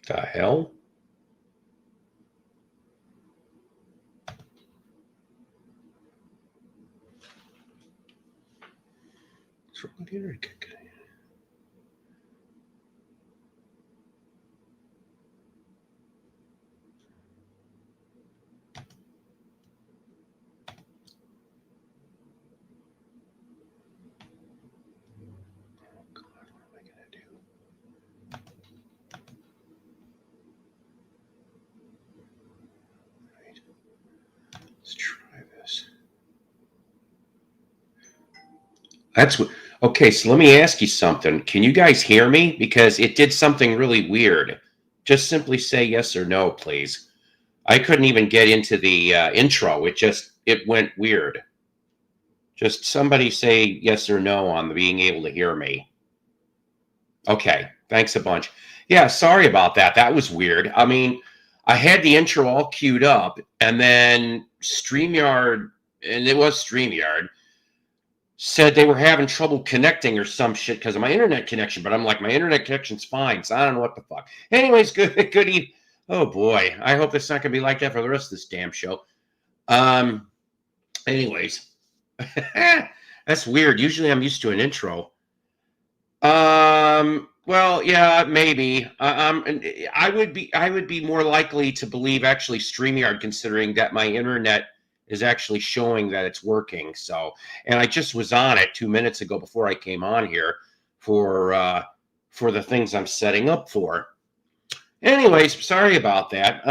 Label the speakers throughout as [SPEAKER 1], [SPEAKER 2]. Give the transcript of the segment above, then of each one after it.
[SPEAKER 1] The hell? What's wrong with the internet? Let's try this. That's what. Okay, so let me ask you something. Can you guys hear me? Because it did something really weird. Just simply say yes or no, please. I couldn't even get into the intro. It went weird. Just somebody say yes or no on the being able to hear me. Okay, thanks a bunch. Yeah, sorry about that. That was weird. I mean, I had the intro all queued up, and then StreamYard, and it was StreamYard, said they were having trouble connecting or some shit because of my internet connection. But I'm like, my internet connection's fine, so I don't know what the fuck. Anyways, good evening. Oh boy, I hope it's not gonna be like that for the rest of this damn show. Anyways, that's weird. Usually I'm used to an intro. Well, yeah, maybe. I would be more likely to believe actually StreamYard, considering that my internet is actually showing that it's working. So, and I just was on it 2 minutes ago before I came on here for the things I'm setting up for. Anyways, sorry about that.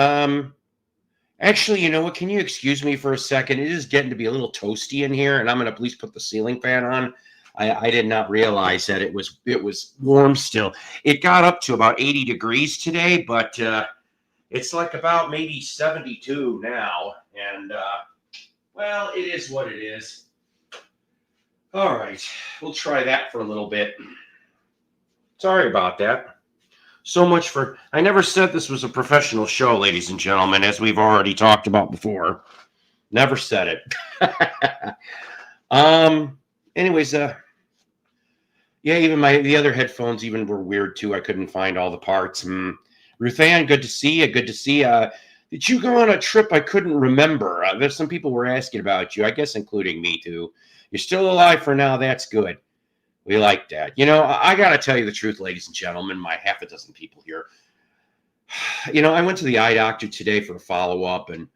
[SPEAKER 1] Actually, you know what? Can you excuse me for a second? It is getting to be a little toasty in here, and I'm going to please put the ceiling fan on. I did not realize that it was warm still. It got up to about 80 degrees today, but it's like about maybe 72 now. And, well, it is what it is. All right. We'll try that for a little bit. Sorry about that. So much for... I never said this was a professional show, ladies and gentlemen, as we've already talked about before. Never said it. Anyways, yeah, even the other headphones even were weird too. I couldn't find all the parts. Ruthann, good to see you. Good to see you. Did you go on a trip I couldn't remember? There's some people were asking about you, I guess including me too. You're still alive for now. That's good. We like that. You know, I got to tell you the truth, ladies and gentlemen, my half a dozen people here. You know, I went to the eye doctor today for a follow-up, and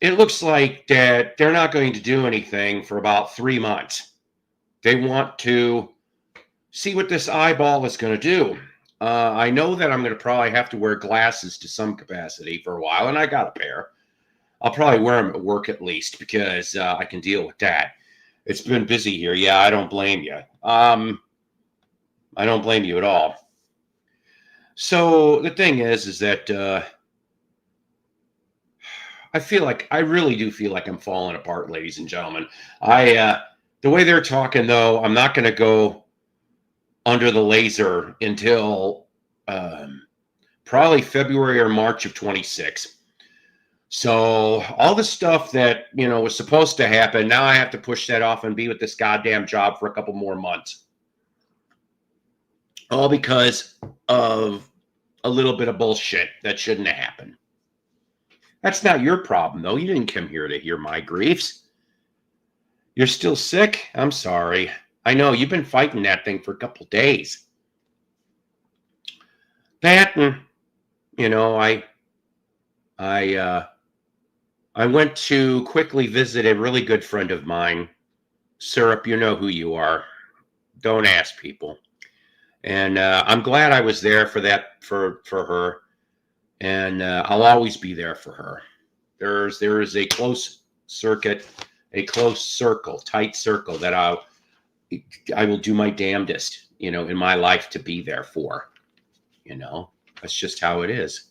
[SPEAKER 1] it looks like that they're not going to do anything for about 3 months. They want to see what this eyeball is going to do. I know that I'm going to probably have to wear glasses to some capacity for a while, and I got a pair. I'll probably wear them at work at least because I can deal with that. It's been busy here. Yeah, I don't blame you. I don't blame you at all. So the thing is that I really do feel like I'm falling apart, ladies and gentlemen. The way they're talking, though, I'm not going to go under the laser until probably February or March of 26. So all the stuff that, you know, was supposed to happen, now I have to push that off and be with this goddamn job for a couple more months. All because of a little bit of bullshit that shouldn't have happened. That's not your problem, though. You didn't come here to hear my griefs. You're still sick? I'm sorry. I know, you've been fighting that thing for a couple days. That, you know, I went to quickly visit a really good friend of mine. Syrup, you know who you are. Don't ask people. And I'm glad I was there for that, for her. And I'll always be there for her. There is a close circuit, a close circle, tight circle that I will do my damnedest, you know, in my life to be there for. You know, that's just how it is.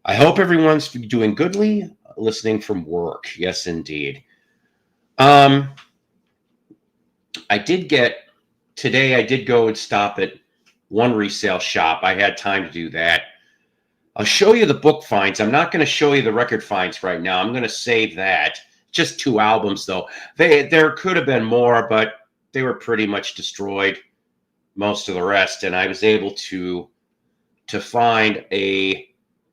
[SPEAKER 1] I hope everyone's doing goodly, listening from work. Yes, indeed. I did go and stop at one resale shop. I had time to do that. I'll show you the book finds. I'm not going to show you the record finds right now. I'm going to save that. Just 2 albums, though. There could have been more, but they were pretty much destroyed, most of the rest. And I was able to to find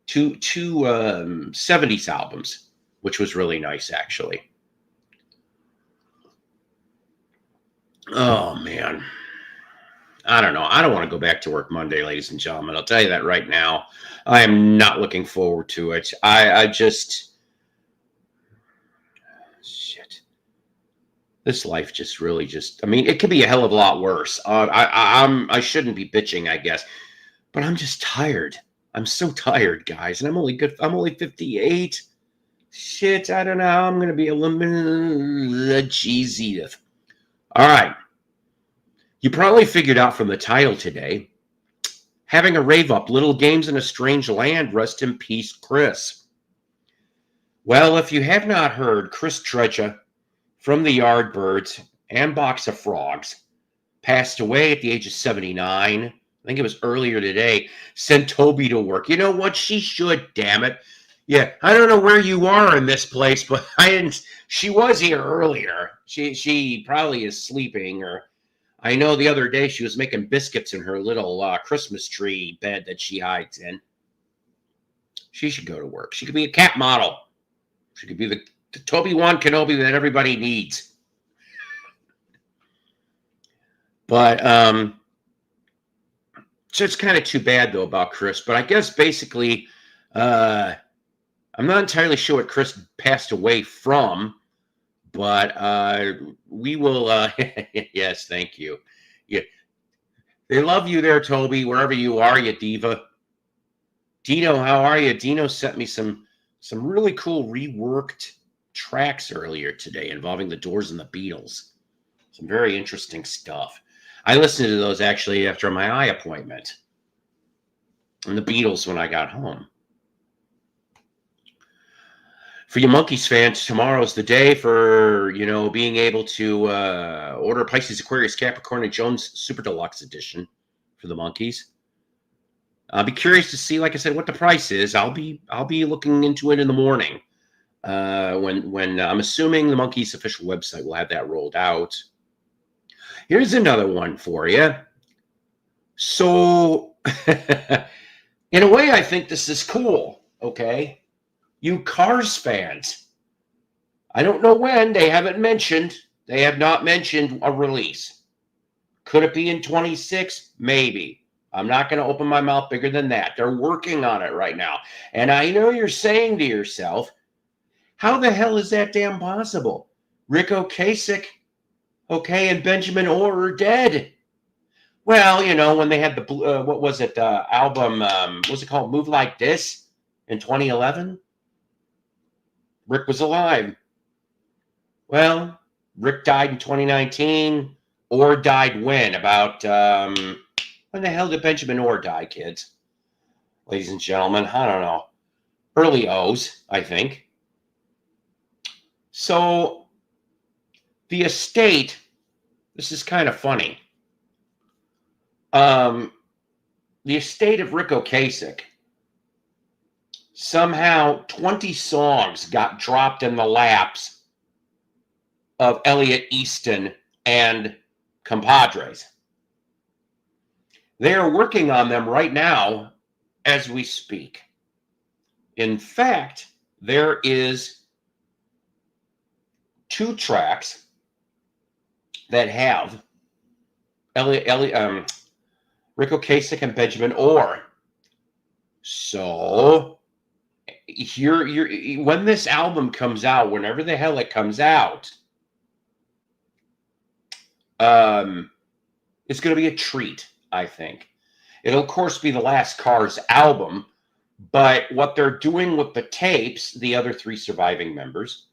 [SPEAKER 1] two 70s albums, which was really nice, actually. Oh, man. I don't know. I don't want to go back to work Monday, ladies and gentlemen. I'll tell you that right now. I am not looking forward to it. I just... Shit. This life just really I mean, it could be a hell of a lot worse. I shouldn't be bitching, I guess. But I'm just tired. I'm so tired, guys. And I'm only 58. Shit, I don't know how I'm going to be a little cheesy. All right. You probably figured out from the title today. Having a rave up, Little Games in a Strange Land, rest in peace, Chris. Well, if you have not heard, Chris Treasure from the Yardbirds and Box of Frogs passed away at the age of 79. I think it was earlier today. Sent Toby to work. You know what? She should, damn it. Yeah, I don't know where you are in this place, but I didn't. She was here earlier. She probably is sleeping, or I know the other day she was making biscuits in her little Christmas tree bed that she hides in. She should go to work. She could be a cat model. She could be the Toby-Wan Kenobi that everybody needs. But so it's kind of too bad though about Chris. But I guess basically, I'm not entirely sure what Chris passed away from. But we will. Yes, thank you. Yeah, they love you there, Toby. Wherever you are, you diva. Dino, how are you? Dino sent me some really cool reworked tracks earlier today involving the Doors and the Beatles. Some very interesting stuff. I listened to those actually after my eye appointment. And the Beatles when I got home. For you Monkeys fans, tomorrow's the day for, being able to order Pisces, Aquarius, Capricorn, and Jones Super Deluxe Edition for the Monkeys. I'll be curious to see, like I said, what the price is. I'll be looking into it in the morning. When I'm assuming the Monkeys official website will have that rolled out. Here's another one for you. So, in a way, I think this is cool. Okay. You Cars fans, I don't know when. They have not mentioned a release. Could it be in 26? Maybe. I'm not going to open my mouth bigger than that. They're working on it right now. And I know you're saying to yourself, how the hell is that damn possible? Rick Ocasek, and Benjamin Orr are dead. Well, when they had the, what was it, album, what was it called? Move Like This in 2011? Rick was alive. Well, Rick died in 2019. Orr died when? About, when the hell did Benjamin Orr die, kids? Ladies and gentlemen, I don't know. Early O's, I think. So, the estate, this is kind of funny. The estate of Rick Ocasek, somehow 20 songs got dropped in the laps of Elliot Easton and compadres. They are working on them right now as we speak. In fact, there is 2 tracks that have Rick Ocasek and Benjamin Orr. So when this album comes out, whenever the hell it comes out, it's going to be a treat, I think. It'll, of course, be the last Cars album, but what they're doing with the tapes, the other 3 surviving members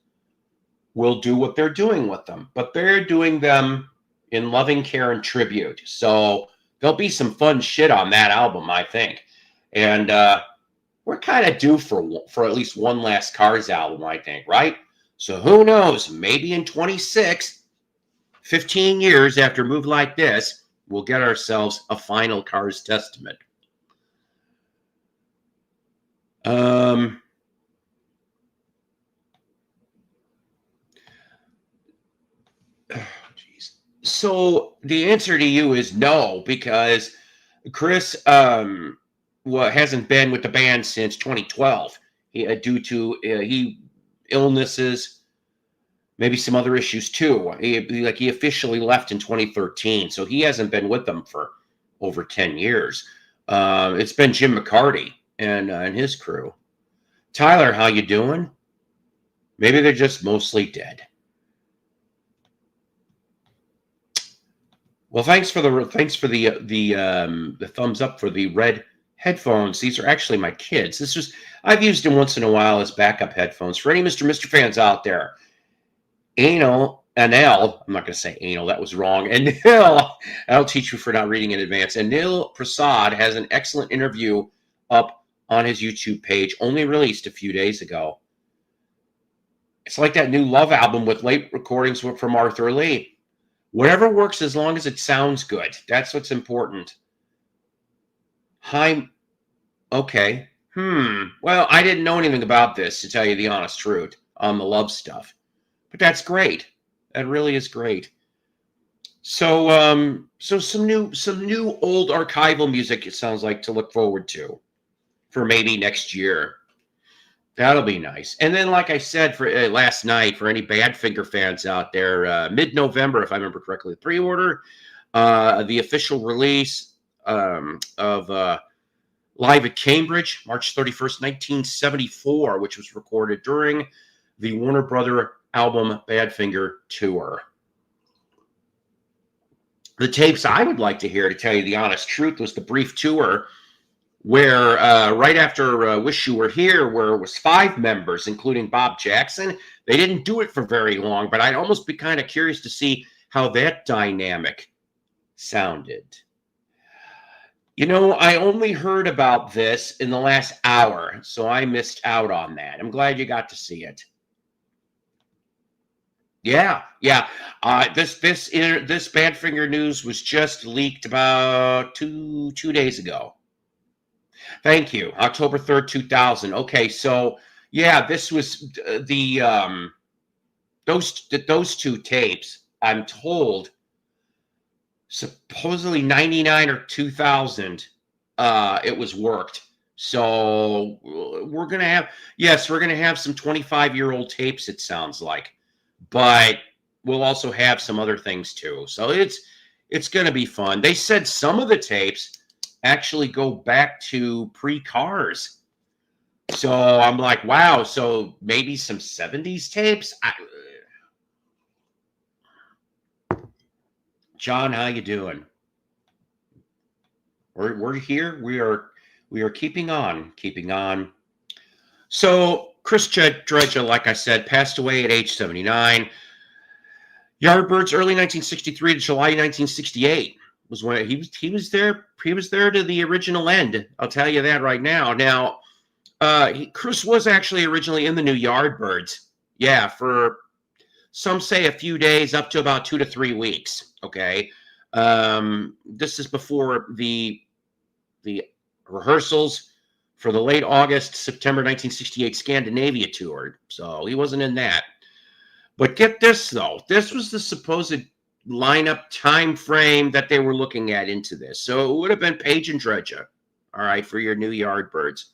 [SPEAKER 1] will do what they're doing with them, but they're doing them in loving care and tribute. So there'll be some fun shit on that album, I think. And we're kind of due for at least one last Cars album, I think, right? So who knows? Maybe in 26, 15 years after Move Like This, we'll get ourselves a final Cars Testament. So the answer to you is no, because Chris hasn't been with the band since 2012. Due to illnesses, maybe some other issues too. He officially left in 2013, so he hasn't been with them for over 10 years. It's been Jim McCarty and his crew. Tyler, how you doing? Maybe they're just mostly dead. Well, thanks for the thumbs up for the red headphones. These are actually my kids. I've used them once in a while as backup headphones. For any Mr. fans out there, Anil, I'm not going to say anal, that was wrong. Anil, I'll teach you for not reading in advance. Anil Prasad has an excellent interview up on his YouTube page, only released a few days ago. It's like that new Love album with late recordings from Arthur Lee. Whatever works as long as it sounds good. That's what's important. Hi. Okay. Well, I didn't know anything about this, to tell you the honest truth, on the love stuff. But that's great. That really is great. So some new old archival music, it sounds like, to look forward to for maybe next year. That'll be nice. And then, like I said, for last night, for any Badfinger fans out there, mid-November, if I remember correctly, the pre-order, the official release of Live at Cambridge, March 31st, 1974, which was recorded during the Warner Brother album Badfinger tour. The tapes I would like to hear, to tell you the honest truth, was the brief tour where right after Wish You Were Here, where it was 5 members, including Bob Jackson. They didn't do it for very long, but I'd almost be kind of curious to see how that dynamic sounded. You know, I only heard about this in the last hour, so I missed out on that. I'm glad you got to see it. Yeah. This Badfinger news was just leaked about two days ago. Thank you. October 3rd, 2000. Okay, so yeah, this was those 2 tapes, I'm told, supposedly 99 or 2000 it was worked. So we're going to have some 25-year-old tapes, it sounds like. But we'll also have some other things too. So it's going to be fun. They said some of the tapes actually go back to pre-Cars. So I'm like, wow, so maybe some 70s tapes? John, how you doing? We're here. We are keeping on. So Chris Dredge, like I said, passed away at age 79. Yardbirds, early 1963 to July 1968 was when he was there. He was there to the original end. I'll tell you that right now. Now, Chris was actually originally in the new Yardbirds. Yeah, for some say a few days, up to about 2 to 3 weeks. Okay, this is before the rehearsals for the late August, September 1968 Scandinavia tour. So he wasn't in that. But get this, though. This was the supposed lineup time frame that they were looking at into this. So it would have been Page and Dredge, all right, for your new Yardbirds.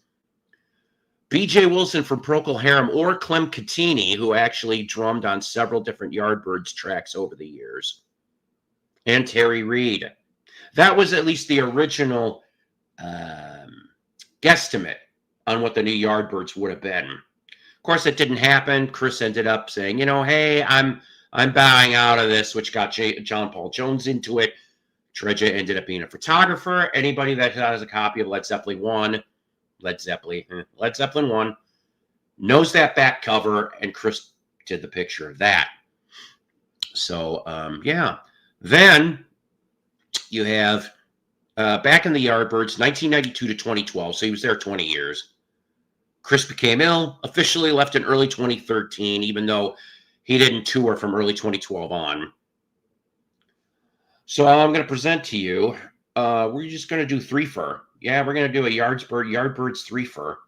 [SPEAKER 1] B.J. Wilson from Procol Harum, or Clem Cattini, who actually drummed on several different Yardbirds tracks over the years. And Terry Reid. That was at least the original guesstimate on what the new Yardbirds would have been. Of course, it didn't happen. Chris ended up saying, hey, I'm bowing out of this, which got John Paul Jones into it. Dredge ended up being a photographer. Anybody that has a copy of Led Zeppelin 1 knows that back cover, and Chris did the picture of that. So, yeah. Then you have back in the Yardbirds, 1992 to 2012. So he was there 20 years. Chris became ill, officially left in early 2013, even though he didn't tour from early 2012 on. So I'm going to present to you, we're just going to do 3-fer. Yeah, we're going to do a Yardbirds 3-fer.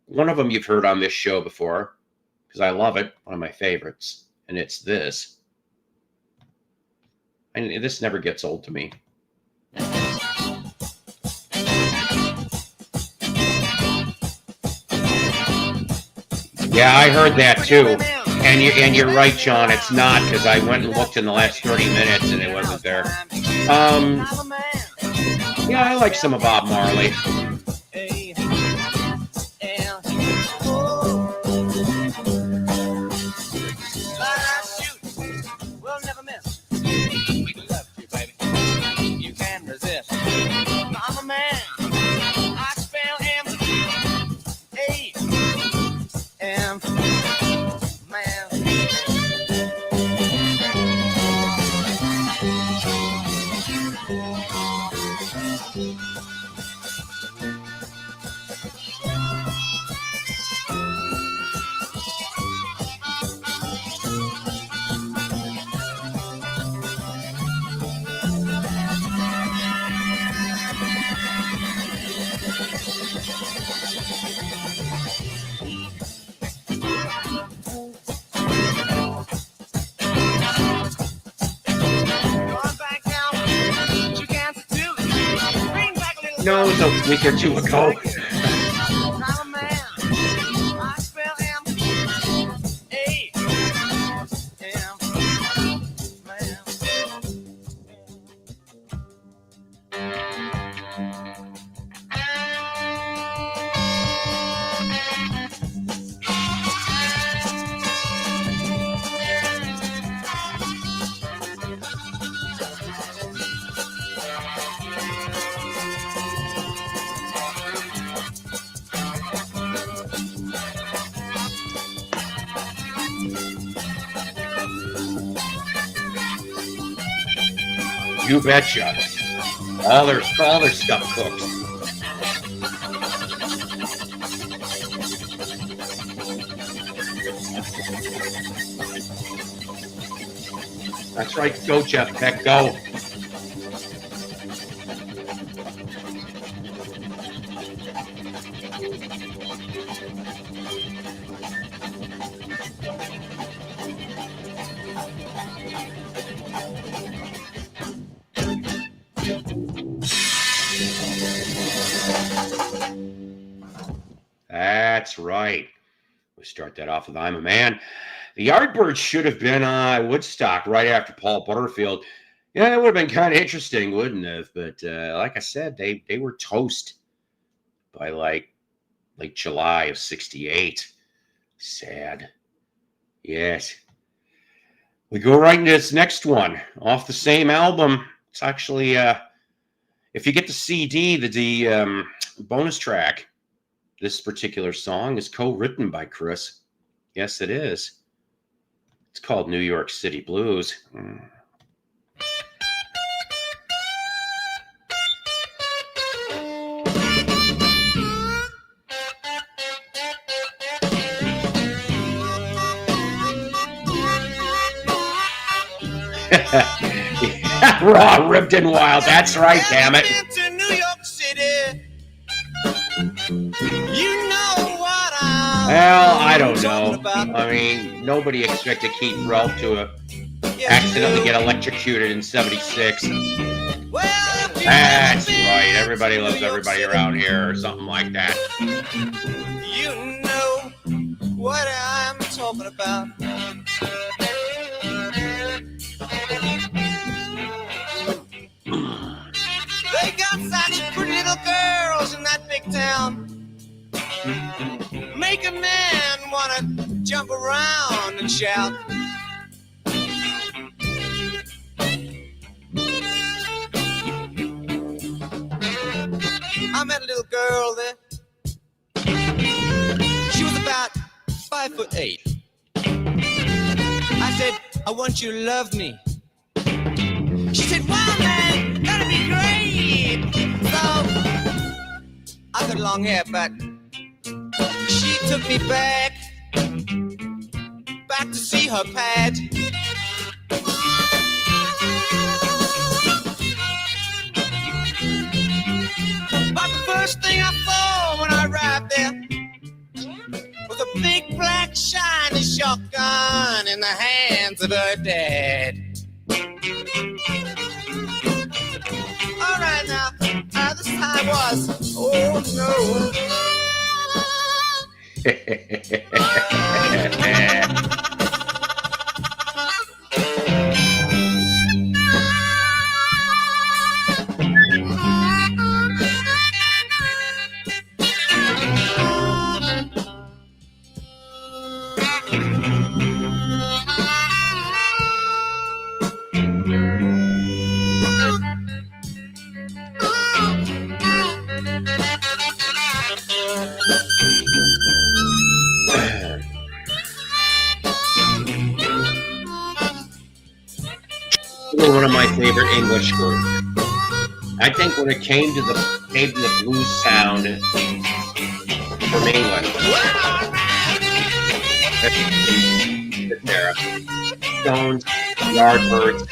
[SPEAKER 1] One of them you've heard on this show before, because I love it, one of my favorites, and it's this. And this never gets old to me. Yeah, I heard that too. And you're right, John. It's not, because I went and looked in the last 30 minutes and it wasn't there. Yeah, I like some of Bob Marley. No, it was a week or two ago. You betcha. All their stuff cooks. That's right. Go, Jeff Beck. Go. That's right. We start that off with I'm a Man. The Yardbirds should have been Woodstock right after Paul Butterfield. Yeah, it would have been kind of interesting, wouldn't it? But like I said, they were toast by like July of '68. Sad. Yes. We go right into this next one off the same album. It's actually, if you get the CD, the bonus track, this particular song is co-written by Chris. Yes, it is. It's called New York City Blues. Raw, ripped and wild. That's right, damn it.
[SPEAKER 2] To New York City. You know what
[SPEAKER 1] well, I don't know. I mean, nobody expected Keith Relf to accidentally get electrocuted in '76.
[SPEAKER 2] Well,
[SPEAKER 1] that's right. Everybody loves everybody around here, or something like that.
[SPEAKER 2] You know what I'm talking about. They got such pretty little girls in that big town. Make a man wanna jump around and shout. I met a little girl there. She was about 5'8". I said, I want you to love me. She said, wow, man, that'd be great. So, I got long hair, but she took me back to see her pad. But the first thing I saw when I arrived there was a big black shiny shotgun in the hands of her dad. All right now, this time was, oh no.
[SPEAKER 1] favorite English group. I think when it came to the blues sound from England, there, Stones, Yardbirds,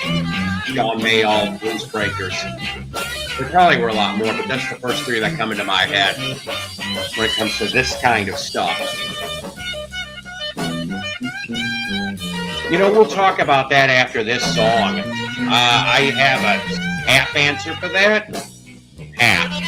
[SPEAKER 1] John Mayall, Blues Breakers. There probably were a lot more, but that's the first three that come into my head when it comes to this kind of stuff. You know, we'll talk about that after this song. I have a half answer for that. Half.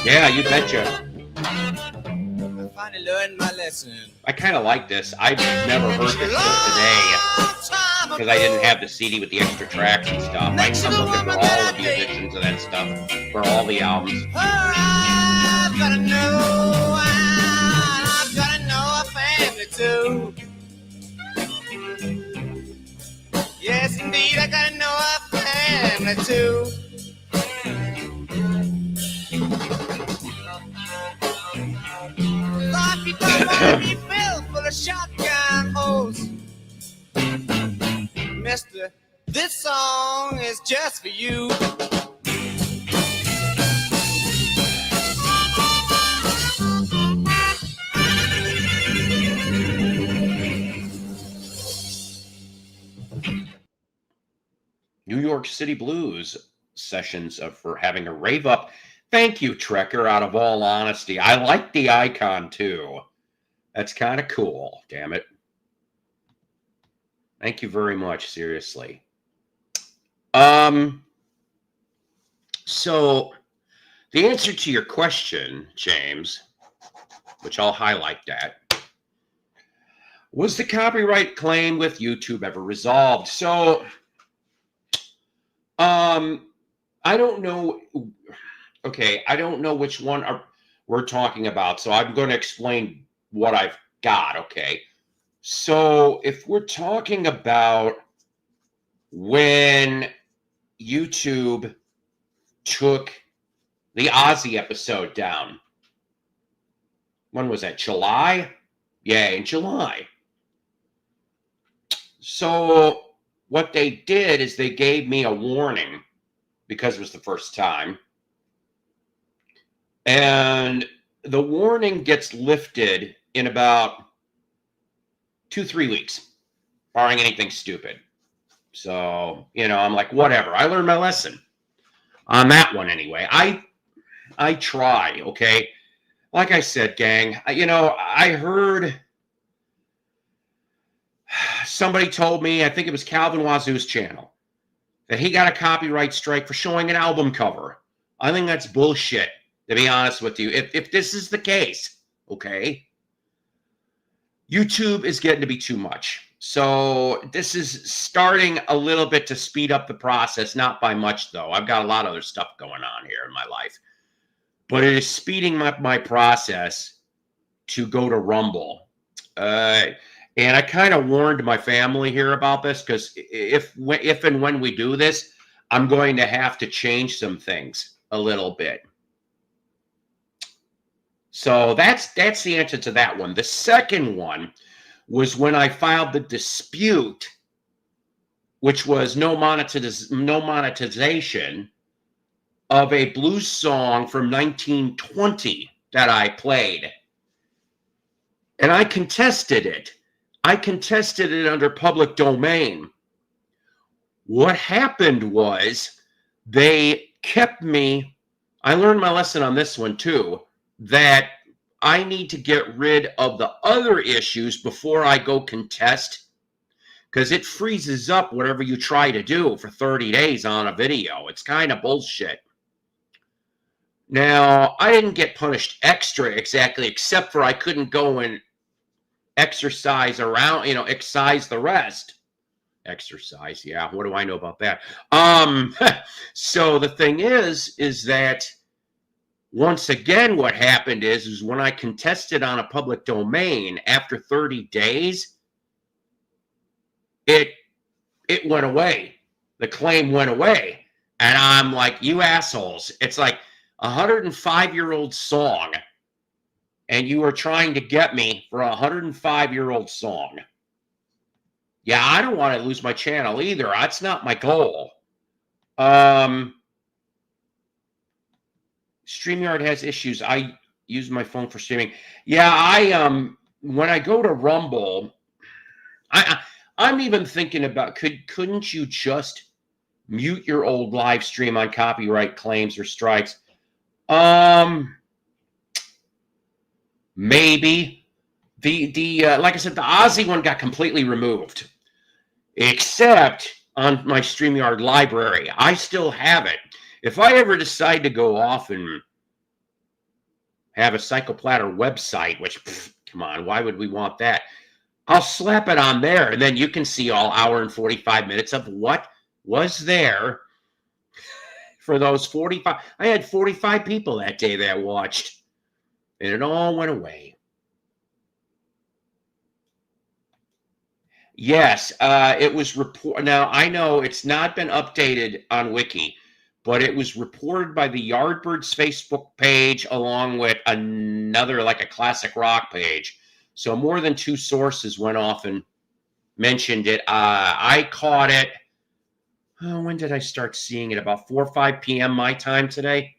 [SPEAKER 1] Yeah, you betcha.
[SPEAKER 2] I finally learned my lesson.
[SPEAKER 1] I kind of like this. I've never heard this till today because I didn't have the CD with the extra tracks and stuff. I'm looking for all of the editions of that stuff for all the albums.
[SPEAKER 2] I've gotta know a family too. Yes, indeed, I gotta know a family too. Life you don't wanna be filled full of shotgun holes. Mister, this song is just for you.
[SPEAKER 1] New York City Blues sessions for having a rave up. Thank you, Trekker, out of all honesty. I like the icon, too. That's kind of cool, damn it. Thank you very much, seriously. So, the answer to your question, James, which I'll highlight that, was the copyright claim with YouTube ever resolved? So, I don't know. Okay, I don't know which one we're talking about, so I'm going to explain what I've got, okay? So if we're talking about when YouTube took the Ozzy episode down, when was that, July? Yeah, in July. So what they did is they gave me a warning because it was the first time. And the warning gets lifted in about 2-3 weeks, barring anything stupid. So, you know, I'm like, whatever. I learned my lesson on that one anyway. I try, okay? Like I said, gang, you know, I heard somebody told me, I think it was Calvin Wazoo's channel, that he got a copyright strike for showing an album cover. I think that's bullshit, to be honest with you. If this is the case, okay, YouTube is getting to be too much. So this is starting a little bit to speed up the process, not by much, though. I've got a lot of other stuff going on here in my life. But it is speeding up my process to go to Rumble. And I kind of warned my family here about this because if and when we do this, I'm going to have to change some things a little bit. So that's the answer to that one. The second one was when I filed the dispute, which was no monetization of a blues song from 1920 that I played. And I contested it. I contested it under public domain. What happened was they kept me, I learned my lesson on this one too, that I need to get rid of the other issues before I go contest, because it freezes up whatever you try to do for 30 days on a video. It's kind of bullshit. Now, I didn't get punished extra exactly, except for I couldn't go and exercise around, excise the rest. Exercise, yeah, what do I know about that? So the thing is that once again, what happened is when I contested on a public domain, after 30 days, it it went away. The claim went away. And I'm like, you assholes. It's like a 105-year-old song, and you are trying to get me for a 105-year-old song. Yeah, I don't want to lose my channel either. That's not my goal. StreamYard has issues. I use my phone for streaming. Yeah, I when I go to Rumble, I'm even thinking about couldn't you just mute your old live stream on copyright claims or strikes? Maybe. The like I said, the Aussie one got completely removed, except on my StreamYard library. I still have it. If I ever decide to go off and have a Psychoplatter website, which, come on, why would we want that? I'll slap it on there, and then you can see all hour and 45 minutes of what was there for those 45. I had 45 people that day that watched, and it all went away. Yes, it was report. Now I know it's not been updated on Wiki, but it was reported by the Yardbirds Facebook page along with another, like a classic rock page. So more than two sources went off and mentioned it. I caught it. Oh, when did I start seeing it? About 4 or 5 p.m. my time today.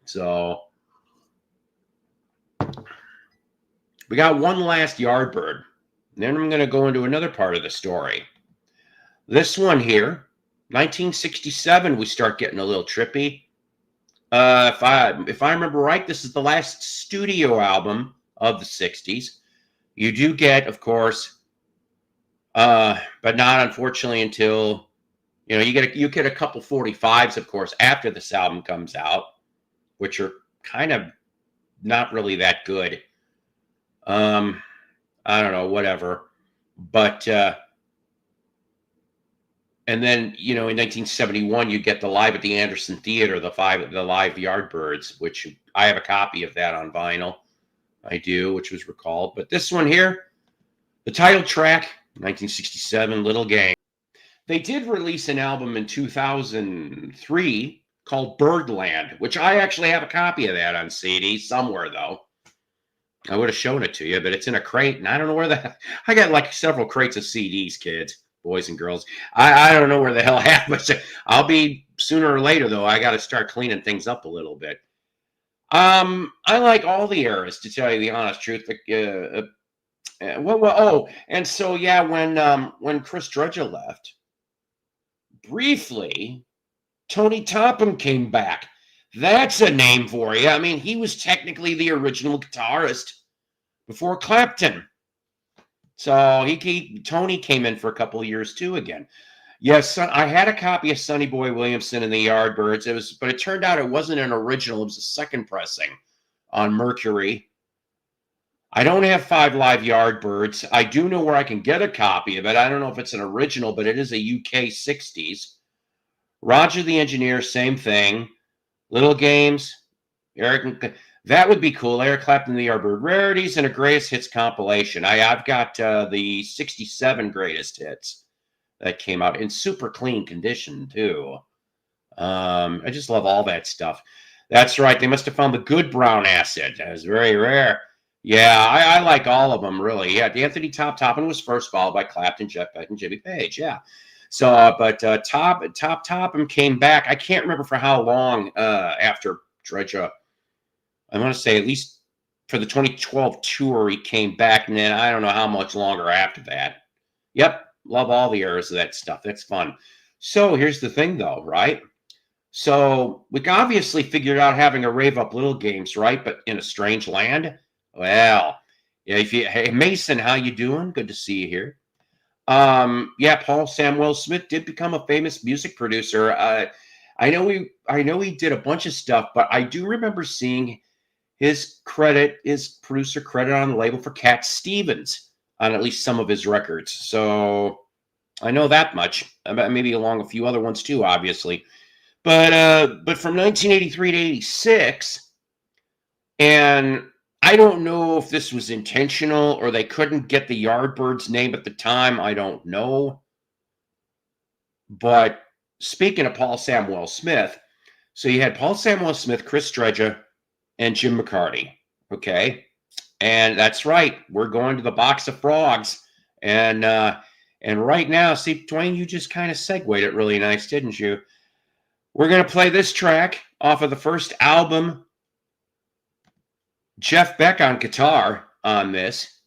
[SPEAKER 1] So we got one last Yardbird. Then I'm going to go into another part of the story. This one here, 1967, we start getting a little trippy. If I remember right, this is the last studio album of the 60s. You do get, of course, but not unfortunately until, you get a couple 45s, of course, after this album comes out, which are kind of not really that good. I don't know, whatever. But, and then, in 1971, you get the Live at the Anderson Theater, the live Yardbirds, which I have a copy of that on vinyl. I do, which was recalled. But this one here, the title track, 1967, Little Game. They did release an album in 2003 called Birdland, which I actually have a copy of that on CD somewhere, though. I would have shown it to you, but it's in a crate, and I don't know where I got like several crates of CDs, kids, boys and girls. I don't know where the hell I have, but I'll be sooner or later, though. I got to start cleaning things up a little bit. I like all the eras, to tell you the honest truth. And so yeah, when Chris Drudge left, briefly, Tony Topham came back. That's a name for you. I mean, he was technically the original guitarist before Clapton. So Tony came in for a couple of years too again. Yes, I had a copy of Sonny Boy Williamson and the Yardbirds. But it turned out it wasn't an original. It was a second pressing on Mercury. I don't have 5 Live Yardbirds. I do know where I can get a copy of it. I don't know if it's an original, but it is a UK 60s. Roger the Engineer, same thing. Little Games, that would be cool. Eric Clapton, the Yardbird Rarities, and a Greatest Hits compilation. I've got the 67 Greatest Hits that came out in super clean condition, too. I just love all that stuff. That's right. They must have found the good brown acid. That was very rare. Yeah, I like all of them, really. Yeah, Anthony Topham was first, followed by Clapton, Jeff Beck, and Jimmy Page. Yeah. So, but Topham came back. I can't remember for how long after Drudge. I want to say at least for the 2012 tour, he came back, and then I don't know how much longer after that. Yep, love all the eras of that stuff. That's fun. So here's the thing, though, right? So we obviously figured out having a Rave Up Little Games, right? But in a strange land. Well, yeah. Hey Mason, how you doing? Good to see you here. Yeah, Paul Samuel Smith did become a famous music producer. I know he did a bunch of stuff, but I do remember seeing his producer credit on the label for Cat Stevens on at least some of his records. So I know that much. Maybe along a few other ones too, obviously. But from 1983 to 86, and I don't know if this was intentional or they couldn't get the Yardbirds name at the time. I don't know. But speaking of Paul Samuel Smith, so you had Paul Samuel Smith, Chris Dredger, and Jim McCarty. Okay. And that's right. We're going to the Box of Frogs. And right now, see, Dwayne, you just kind of segued it really nice, didn't you? We're going to play this track off of the first album. Jeff Beck on guitar on this.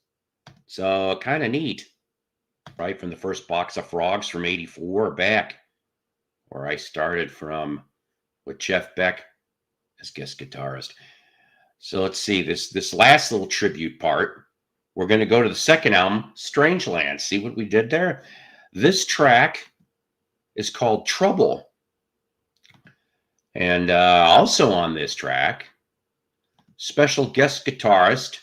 [SPEAKER 1] So kind of neat. Right from the first Box of Frogs from 84 back, where I started from with Jeff Beck as guest guitarist. So let's see this last little tribute part. We're going to go to the second album, Strangeland. See what we did there? This track is called Trouble. And also on this track, special guest guitarist,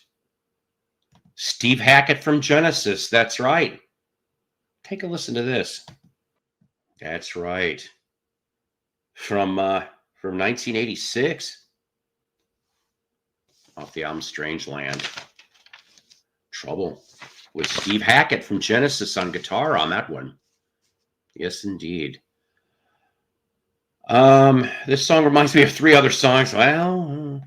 [SPEAKER 1] Steve Hackett from Genesis. That's right. Take a listen to this. That's right. From 1986. Off the album Strangeland. Trouble. With Steve Hackett from Genesis on guitar on that one. Yes, indeed. This song reminds me of three other songs. Well,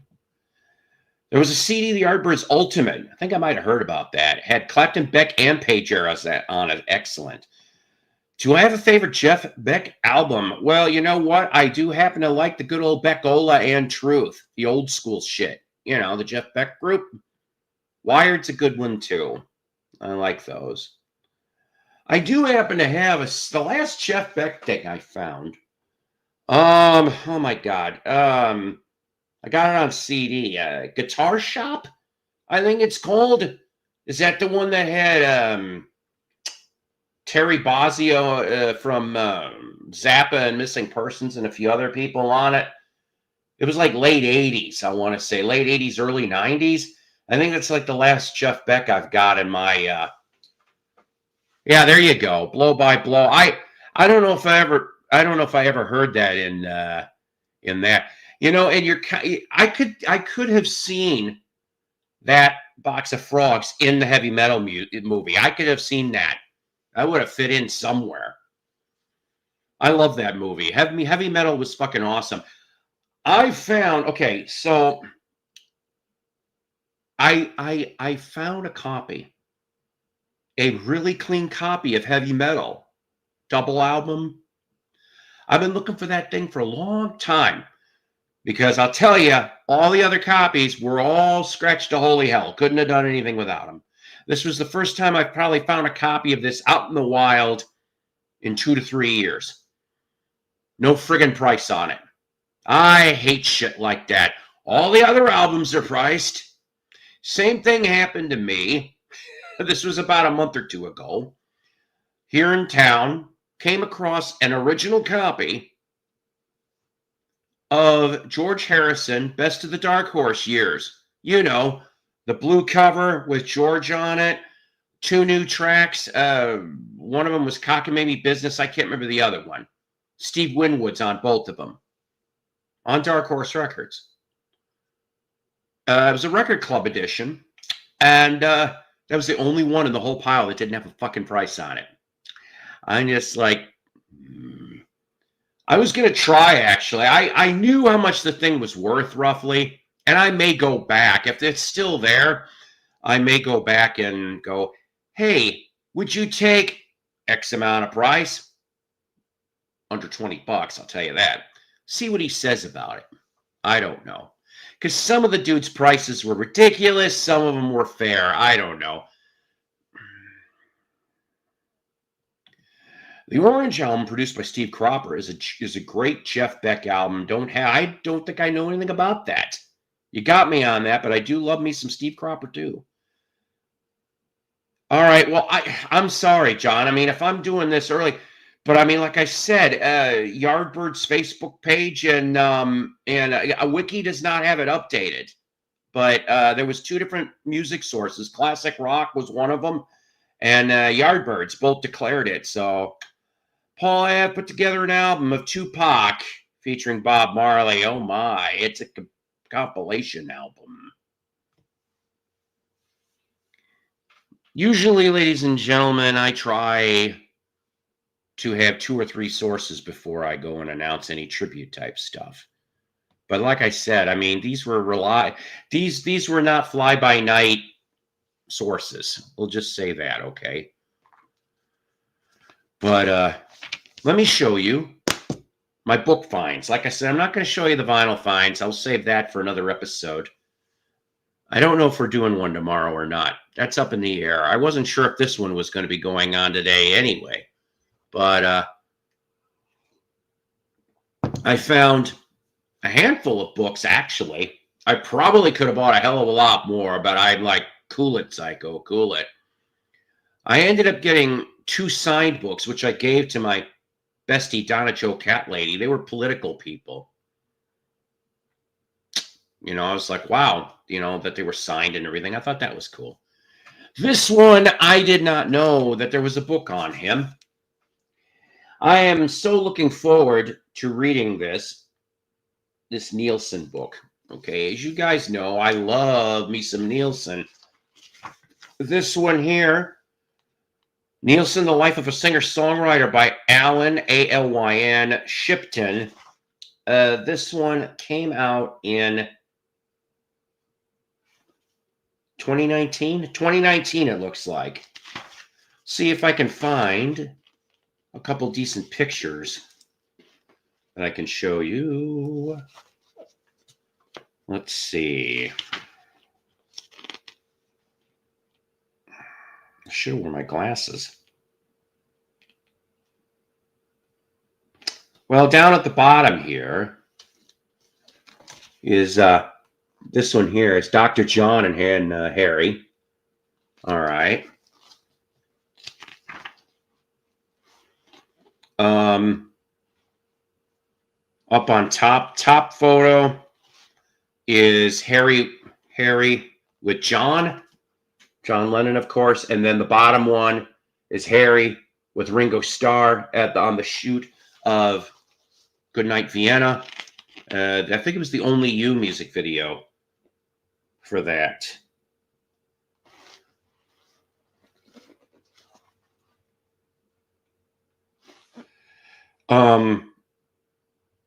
[SPEAKER 1] there was a CD, The Yardbirds Ultimate. I think I might have heard about that. It had Clapton, Beck, and Page eras on it. Excellent. Do I have a favorite Jeff Beck album? Well, you know what? I do happen to like the good old Beckola and Truth, the old school shit. You know, the Jeff Beck group. Wired's a good one, too. I like those. I do happen to have the last Jeff Beck thing I found. Oh my God. I got it on CD. Guitar Shop, I think it's called. Is that the one that had Terry Bozzio from Zappa and Missing Persons and a few other people on it? It was like late 80s, I want to say. Late 80s, early 90s. I think that's like the last Jeff Beck I've got in my... yeah, there you go. Blow by Blow. I don't know if I ever heard that in that. You know, and I could have seen that Box of Frogs in the Heavy Metal movie. I could have seen that. I would have fit in somewhere. I love that movie. Heavy Metal was fucking awesome. I found, okay, so I found a copy, a really clean copy of Heavy Metal, double album. I've been looking for that thing for a long time. Because I'll tell you, all the other copies were all scratched to holy hell. Couldn't have done anything without them. This was the first time I probably found a copy of this out in the wild in 2 to 3 years. No friggin' price on it. I hate shit like that. All the other albums are priced. Same thing happened to me. This was about a month or two ago. Here in town, came across an original copy of George Harrison, Best of the Dark Horse years. You know, the blue cover with George on it, 2 new tracks. One of them was Cockamamie Business. I can't remember the other one. Steve Winwood's on both of them. On Dark Horse Records. It was a record club edition. And that was the only one in the whole pile that didn't have a fucking price on it. I'm just like... I was going to try, actually. I knew how much the thing was worth, roughly. And I may go back. If it's still there, I may go back and go, hey, would you take X amount of price? Under $20, I'll tell you that. See what he says about it. I don't know. Because some of the dude's prices were ridiculous. Some of them were fair. I don't know. The Orange album, produced by Steve Cropper, is a great Jeff Beck album. I don't think I know anything about that. You got me on that, but I do love me some Steve Cropper too. All right, well, I'm sorry, John. I mean, if I'm doing this early, but I mean, like I said, Yardbird's Facebook page and a wiki does not have it updated. But there was 2 different music sources. Classic Rock was one of them, and Yardbirds both declared it. So Paul had put together an album of Tupac featuring Bob Marley. Oh my, it's a compilation album. Usually, ladies and gentlemen, I try to have 2 or 3 sources before I go and announce any tribute type stuff. But like I said, I mean, these were not fly by night sources. We'll just say that, okay? But let me show you my book finds. Like I said, I'm not going to show you the vinyl finds. I'll save that for another episode. I don't know if we're doing one tomorrow or not. That's up in the air. I wasn't sure if this one was going to be going on today anyway. But I found a handful of books, actually. I probably could have bought a hell of a lot more, but I'm like, cool it, Psycho, cool it. I ended up getting 2 signed books, which I gave to my bestie, Donna Jo Cat Lady. They were political people. You know, I was like, wow, you know, that they were signed and everything. I thought that was cool. This one, I did not know that there was a book on him. I am so looking forward to reading this Nielsen book. Okay, as you guys know, I love me some Nielsen. This one here, Nielsen, The Life of a Singer-Songwriter by Alan, A-L-Y-N, Shipton. This one came out in 2019? 2019, it looks like. See if I can find a couple decent pictures that I can show you. Let's see. I should wear my glasses. Well, down at the bottom here is this one here. It's Dr. John and Harry. All right. Up on top photo is Harry with John Lennon, of course, and then the bottom one is Harry with Ringo Starr on the shoot of Goodnight Vienna. I think it was the Only You music video for that.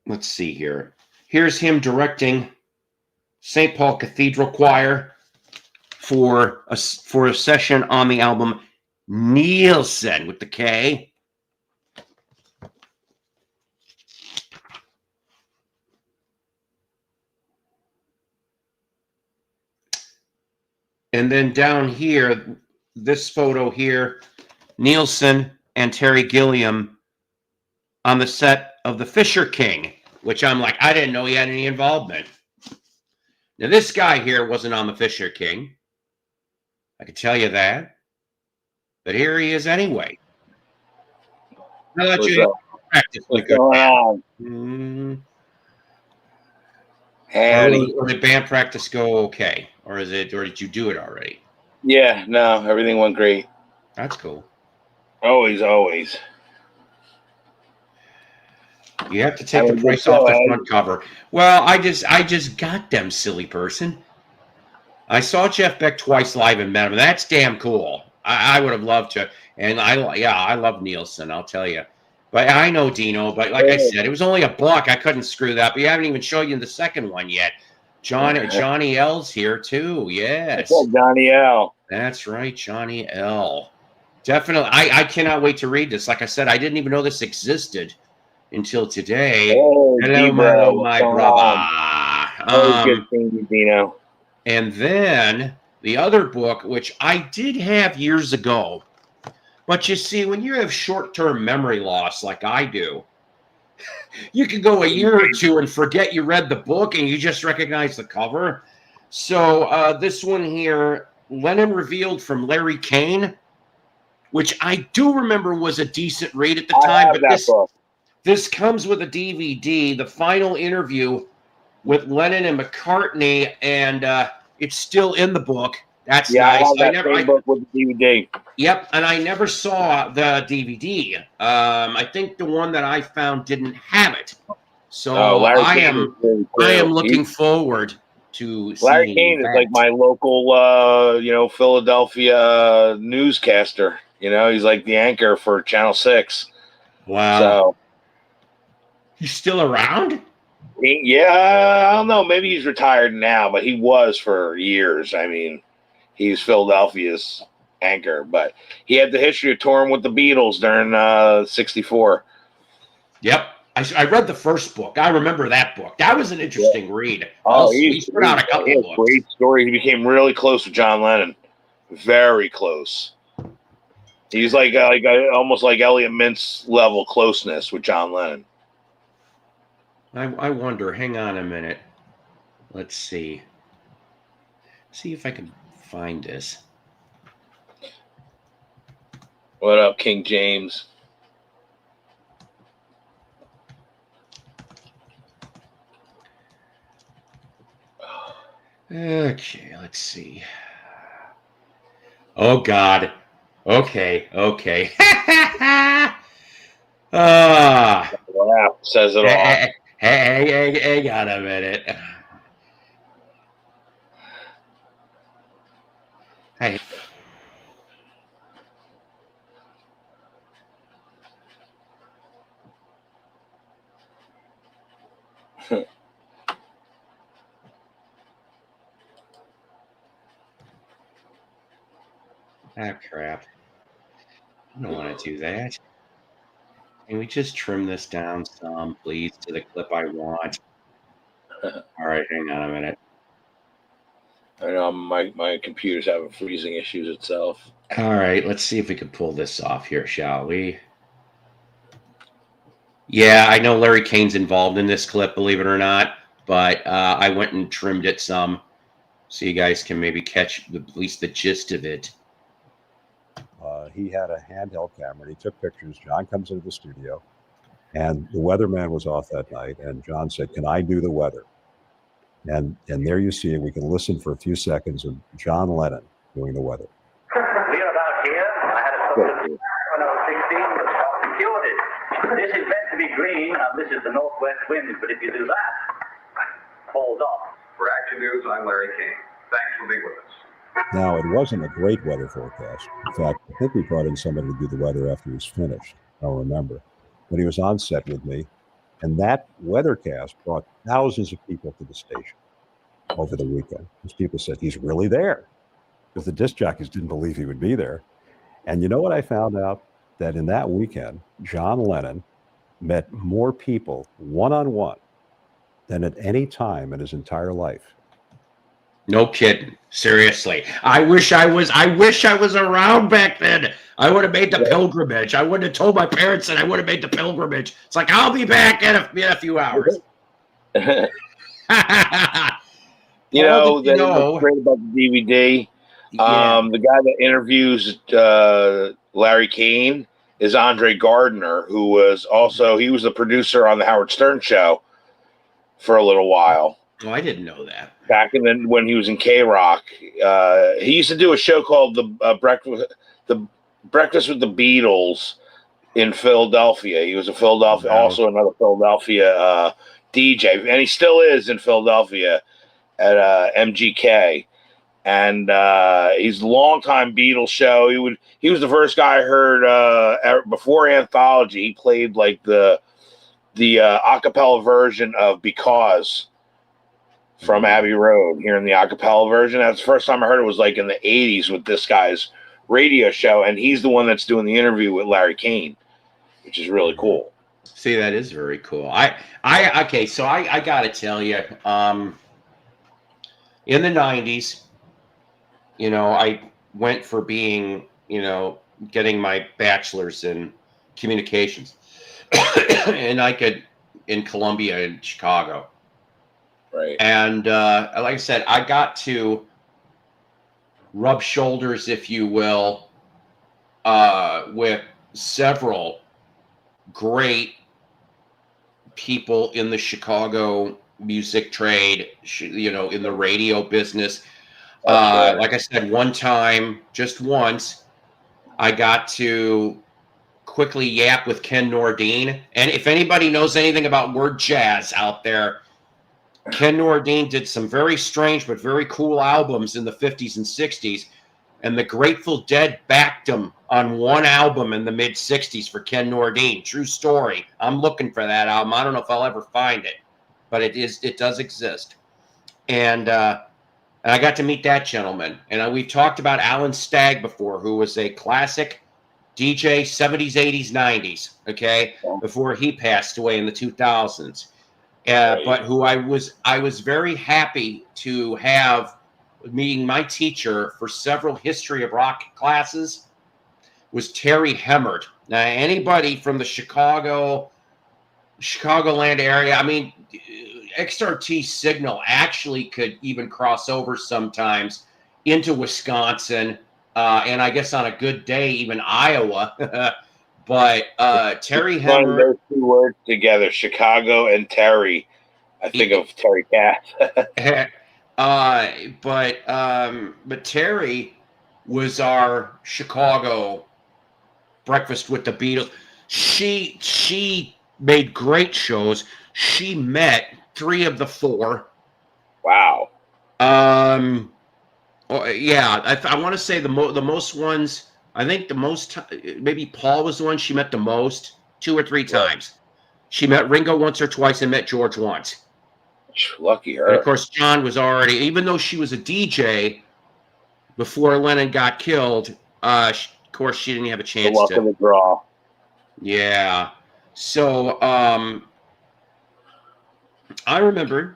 [SPEAKER 1] Let's see here. Here's him directing St. Paul Cathedral Choir for a session on the album Nielsen with the K. And then down here, this photo here, Nielsen and Terry Gilliam on the set of The Fisher King, which I'm like, I didn't know he had any involvement. Now, this guy here wasn't on The Fisher King. I can tell you that. But here he is anyway. I'll let you practice.
[SPEAKER 3] What's going on?
[SPEAKER 1] Or did band practice go okay? Or did you do it already?
[SPEAKER 3] Yeah, no, everything went great.
[SPEAKER 1] That's cool.
[SPEAKER 3] Always.
[SPEAKER 1] You have to take the price off the front cover. Well, I just got them, silly person. I saw Jeff Beck twice live and met him. That's damn cool. I would have loved to. And I love Nielsen, I'll tell you. But I know Dino, but like I said, it was only $1. I couldn't screw that. But you haven't even shown you the second one yet. Johnny L's here too. Yes.
[SPEAKER 3] Johnny L.
[SPEAKER 1] That's right, Johnny L. Definitely. I cannot wait to read this. Like I said, I didn't even know this existed until today. Hello, my brother.
[SPEAKER 3] Good seeing you, Dino.
[SPEAKER 1] And then the other book, which I did have years ago, but you see, when you have short-term memory loss like I do, you can go a year or two and forget you read the book and you just recognize the cover. So this one here, Lennon Revealed from Larry Kane, which I do remember was a decent read at the time. But this comes with a DVD, the final interview with Lennon and McCartney, and it's still in the book. That's nice.
[SPEAKER 3] I have that book with the DVD.
[SPEAKER 1] Yep, and I never saw the DVD. I think the one that I found didn't have it. So I am looking forward to
[SPEAKER 3] Larry Kane is like my local, Philadelphia newscaster. He's like the anchor for Channel 6.
[SPEAKER 1] Wow.
[SPEAKER 3] So
[SPEAKER 1] He's still around?
[SPEAKER 3] yeah, I don't know. Maybe he's retired now, but he was for years. I mean, he's Philadelphia's anchor, but he had the history of touring with the Beatles during '64.
[SPEAKER 1] Yep. I read the first book. I remember that book. That was an interesting read.
[SPEAKER 3] Oh,
[SPEAKER 1] He's put out a
[SPEAKER 3] he
[SPEAKER 1] couple
[SPEAKER 3] has
[SPEAKER 1] books.
[SPEAKER 3] great story. He became really close with John Lennon, very close. He's like almost like Elliot Mintz level closeness with John Lennon.
[SPEAKER 1] I wonder. Hang on a minute. Let's see. See if I can find this.
[SPEAKER 3] What up, King James?
[SPEAKER 1] Okay, let's see. Oh God. Okay.
[SPEAKER 3] Wow, says it all.
[SPEAKER 1] Hang on a minute. Hey. Ah, crap. I don't want to do that. Can we just trim this down some, please, to the clip I want? All right, hang on a minute.
[SPEAKER 3] I know my computer's having freezing issues itself.
[SPEAKER 1] All right, let's see if we can pull this off here, shall we? Yeah, I know Larry Kane's involved in this clip, believe it or not, but I went and trimmed it some so you guys can maybe catch at least the gist of it.
[SPEAKER 4] He had a handheld camera and he took pictures. John comes into the studio and the weatherman was off that night. And John said, "Can I do the weather?" And there you see it. We can listen for a few seconds of John Lennon doing the weather.
[SPEAKER 5] We are about here. I had a subject when I was 16, but stopped and cured it. This is meant to be green, and this is the northwest wind, but if you do that, it falls off.
[SPEAKER 6] For Action News, I'm Larry King. Thanks for being with us.
[SPEAKER 4] Now, it wasn't a great weather forecast. In fact, I think we brought in somebody to do the weather after he was finished. I don't remember. But he was on set with me. And that weathercast brought thousands of people to the station over the weekend. Those people said, "He's really there." Because the disc jockeys didn't believe he would be there. And you know what I found out? That in that weekend, John Lennon met more people one-on-one than at any time in his entire life.
[SPEAKER 1] No kidding. Seriously. I wish I was around back then. I would have made the pilgrimage. I would have told my parents that I would have made the pilgrimage. It's like, I'll be back in a few hours.
[SPEAKER 3] You know, what's great about the DVD, the guy that interviews Larry King is Andre Gardner, who was he was the producer on the Howard Stern Show for a little while.
[SPEAKER 1] Oh, I didn't know that.
[SPEAKER 3] Back when he was in K-Rock, he used to do a show called the Breakfast with the Beatles in Philadelphia. He was also another Philadelphia DJ, and he still is in Philadelphia at MGK. And he's a longtime Beatles show. He was the first guy I heard before Anthology. He played like the a cappella version of Because from Abbey Road here in the a cappella version. That's the first time I heard it was like in the 80s with this guy's radio show, and he's the one that's doing the interview with Larry King, which is really cool.
[SPEAKER 1] See, that is very cool. Okay, so I gotta tell you, in the 90s, I went for being, getting my bachelor's in communications and in Columbia and Chicago.
[SPEAKER 3] Right.
[SPEAKER 1] And like I said, I got to rub shoulders, if you will, with several great people in the Chicago music trade, in the radio business. Like I said, one time, just once, I got to quickly yap with Ken Nordine. And if anybody knows anything about word jazz out there, Ken Nordine did some very strange but very cool albums in the 50s and 60s. and the Grateful Dead backed him on one album in the mid 60s for Ken Nordine. True story. I'm looking for that album. I don't know if I'll ever find it, but it does exist. And I got to meet that gentleman. And we've talked about Alan Stagg before, who was a classic DJ, 70s, 80s, 90s, okay, before he passed away in the 2000s. But who I was very happy to have meeting my teacher for several history of rock classes was Terry Hemmert. Now, anybody from the Chicagoland area, I mean, XRT signal actually could even cross over sometimes into Wisconsin, and I guess on a good day, even Iowa. But Terry Hemmert.
[SPEAKER 3] Those two words together, Chicago and Terry. I think of Terry Kath.
[SPEAKER 1] But Terry was our Chicago Breakfast with the Beatles. She made great shows. She met 3 of the 4.
[SPEAKER 3] Wow.
[SPEAKER 1] Yeah, I want to say the most ones. I think the most, maybe Paul was the one she met the most, 2 or 3 times. She met Ringo once or twice and met George once.
[SPEAKER 3] Lucky her.
[SPEAKER 1] And of course, John was already, even though she was a DJ before Lennon got killed, of course, she didn't have a chance
[SPEAKER 3] the luck of the draw.
[SPEAKER 1] Yeah. So, I remember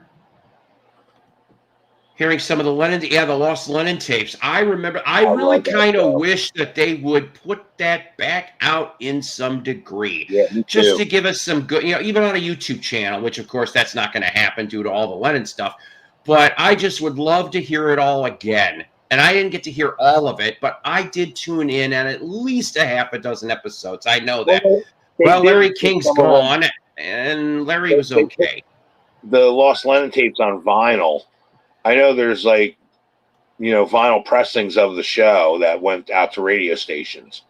[SPEAKER 1] hearing some of the Lost Lennon tapes. I remember, I really kind of wish that they would put that back out in some degree.
[SPEAKER 3] Yeah,
[SPEAKER 1] just to give us some good, even on a YouTube channel, which of course that's not going to happen due to all the Lennon stuff. But I just would love to hear it all again. And I didn't get to hear all of it, but I did tune in on at least a half a dozen episodes. I know that. Well, Larry King's gone, and Larry was okay.
[SPEAKER 3] The Lost Lennon tapes on vinyl. I know there's vinyl pressings of the show that went out to radio stations.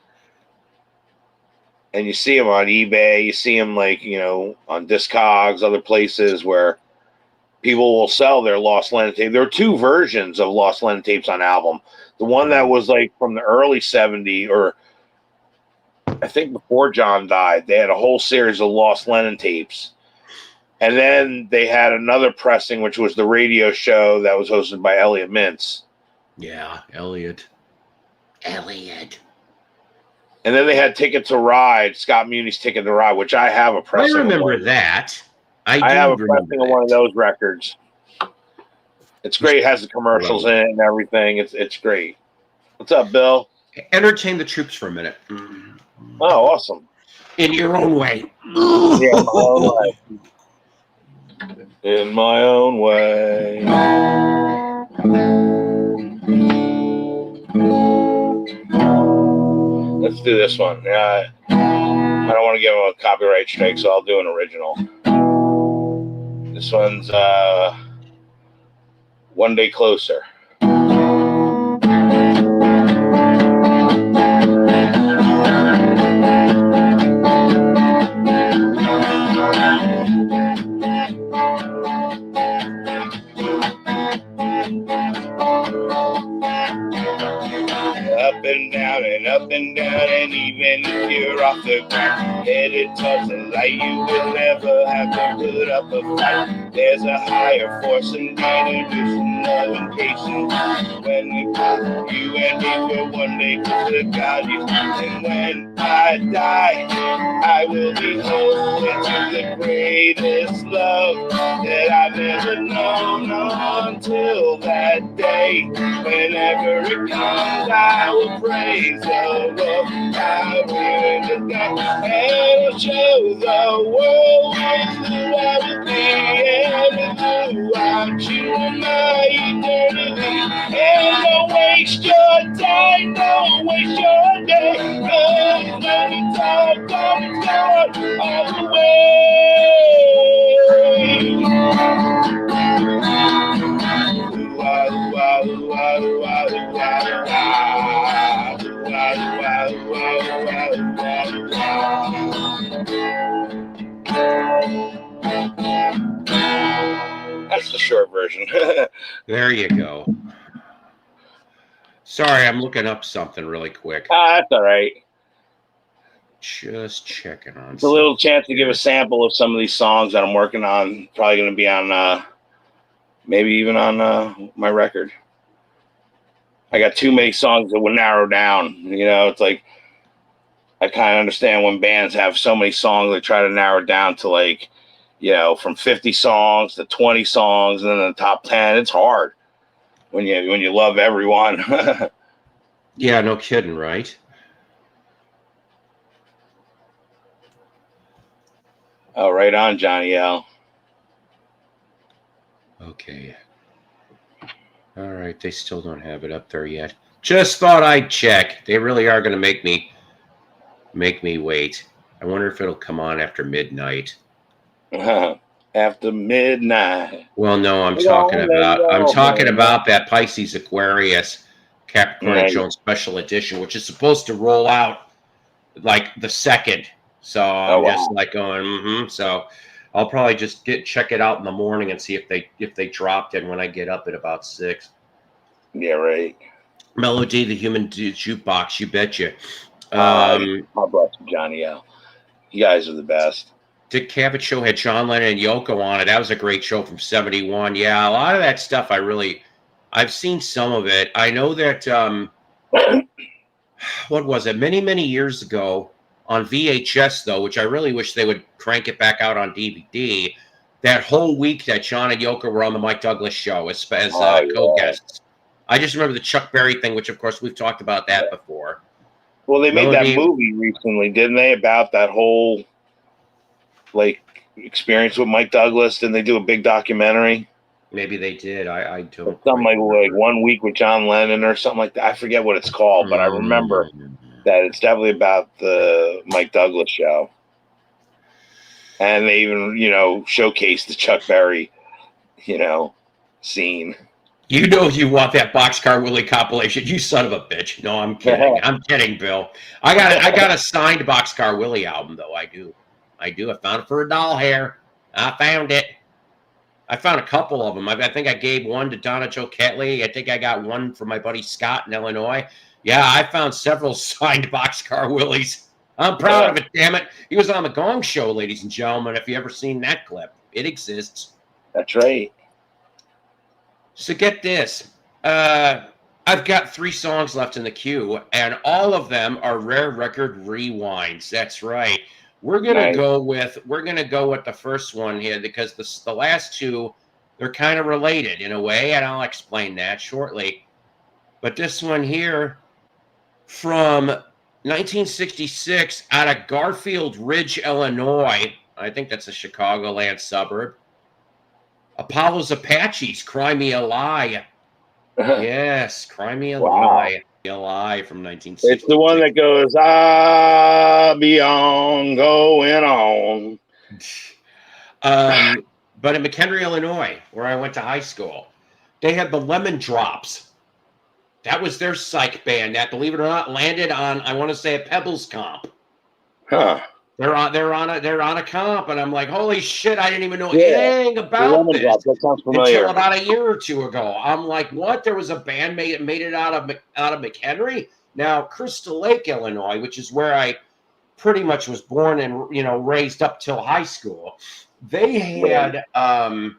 [SPEAKER 3] And you see them on eBay, you see them on Discogs, other places where people will sell their Lost Lennon tape. There are 2 versions of Lost Lennon tapes on album. The one that was from the early 70s, or I think before John died, they had a whole series of Lost Lennon tapes. And then they had another pressing, which was the radio show that was hosted by Elliot Mintz.
[SPEAKER 1] Yeah, Elliot.
[SPEAKER 3] And then they had Ticket to Ride, Scott Muni's Ticket to Ride, which I have a pressing.
[SPEAKER 1] I remember that. I
[SPEAKER 3] have a pressing of one of those records. It's great. It has the commercials in it and everything. It's great. What's up, Bill?
[SPEAKER 1] Entertain the troops for a minute.
[SPEAKER 3] Oh, awesome.
[SPEAKER 1] In your own way.
[SPEAKER 3] Yeah, my own way. In my own way. Let's do this one. I don't want to give him a copyright strike, so I'll do an original. This one's One Day Closer. Up and down, and even if you're off the ground, headed towards the light, you will never have to put up a fight. There's a higher force and introducing love and patience. When it comes, you and me will one day close to God. And when I die, I will be holding to the greatest love that I've ever known. Until that day, whenever it comes, I will praise the Lord. I will God, and I'll show the world who I will be, and throughout you and my eternity. And don't waste your time, don't waste your day, 'cause when it's all gone, it's gone all the way. That's the short version.
[SPEAKER 1] There you go. Sorry, I'm looking up something really quick.
[SPEAKER 3] That's all right.
[SPEAKER 1] Just checking on.
[SPEAKER 3] It's a little chance to give a sample of some of these songs that I'm working on. Probably going to be on, maybe even on my record. I got too many songs that would narrow down. It's like I kind of understand when bands have so many songs, they try to narrow it down to like, from 50 songs to 20 songs, and then the top 10. It's hard when you love everyone.
[SPEAKER 1] Yeah, no kidding, right?
[SPEAKER 3] Oh, right on, Johnny L.
[SPEAKER 1] Okay. All right, they still don't have it up there yet. Just thought I'd check. They really are going to make me wait. I wonder if it'll come on after midnight.
[SPEAKER 3] After midnight.
[SPEAKER 1] Well, no, I'm talking about that Pisces Aquarius Capricorn Jones special edition, which is supposed to roll out like the 2nd. So I'm just like going, So I'll probably just check it out in the morning and see if they dropped it when I get up at about 6.
[SPEAKER 3] Yeah, right.
[SPEAKER 1] Melody, the Human Jukebox, you betcha.
[SPEAKER 3] My bless you, Johnny L. You guys are the best.
[SPEAKER 1] Dick Cavett show had John Lennon and Yoko on it. That was a great show from '71. Yeah, a lot of that stuff I've seen some of it. I know that what was it? Many years ago on VHS though, which I really wish they would crank it back out on DVD. That whole week that John and Yoko were on the Mike Douglas show as co-guests. I just remember the Chuck Berry thing, which of course we've talked about that before.
[SPEAKER 3] Well, they made that movie recently, didn't they? About that whole experience with Mike Douglas. Didn't they do a big documentary?
[SPEAKER 1] Maybe they did. I don't.
[SPEAKER 3] Something like 1 week with John Lennon or something like that. I forget what it's called, but I remember that it's definitely about the Mike Douglas show. And they even, showcased the Chuck Berry, scene.
[SPEAKER 1] You want that Boxcar Willie compilation, you son of a bitch. No, I'm kidding. I'm kidding, Bill. I got a signed Boxcar Willie album, though. I do. I found it for a doll hair. I found it. I found a couple of them. I think I gave one to Donna Joe Catley. I think I got one for my buddy Scott in Illinois. Yeah, I found several signed Boxcar Willies. I'm proud of it, damn it. He was on the Gong Show, ladies and gentlemen, if you ever seen that clip. It exists.
[SPEAKER 3] That's right.
[SPEAKER 1] So get this. I've got 3 songs left in the queue, and all of them are Rare Record rewinds. That's right. We're gonna go with the first one here because the last 2, they're kind of related in a way, and I'll explain that shortly. But this one here from 1966 out of Garfield Ridge, Illinois. I think that's a Chicagoland suburb. Apollo's Apaches, Cry Me a Lie. Yes, Cry Me a Lie. A Lie from 1960.
[SPEAKER 3] It's the one that goes, I'll be on, going on.
[SPEAKER 1] But in McHenry, Illinois, where I went to high school, they had the Lemon Drops. That was their psych band that, believe it or not, landed on, I want to say, a Pebbles comp.
[SPEAKER 3] Huh.
[SPEAKER 1] They're on a comp, and I'm like, holy shit! I didn't even know anything about this
[SPEAKER 3] that sounds familiar.
[SPEAKER 1] Until about a year or 2 ago. I'm like, what? There was a band made it out of McHenry. Now, Crystal Lake, Illinois, which is where I pretty much was born and raised up till high school. They had I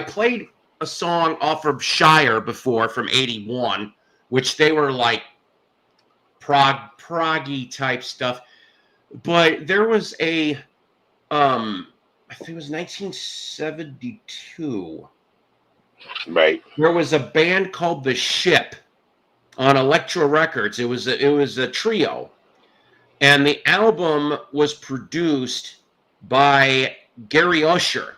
[SPEAKER 1] played a song off of Shire before from '81, which they were like proggy type stuff. But there was I think it was 1972.
[SPEAKER 3] Right.
[SPEAKER 1] There was a band called The Ship on Elektra Records. It was a trio. And the album was produced by Gary Usher.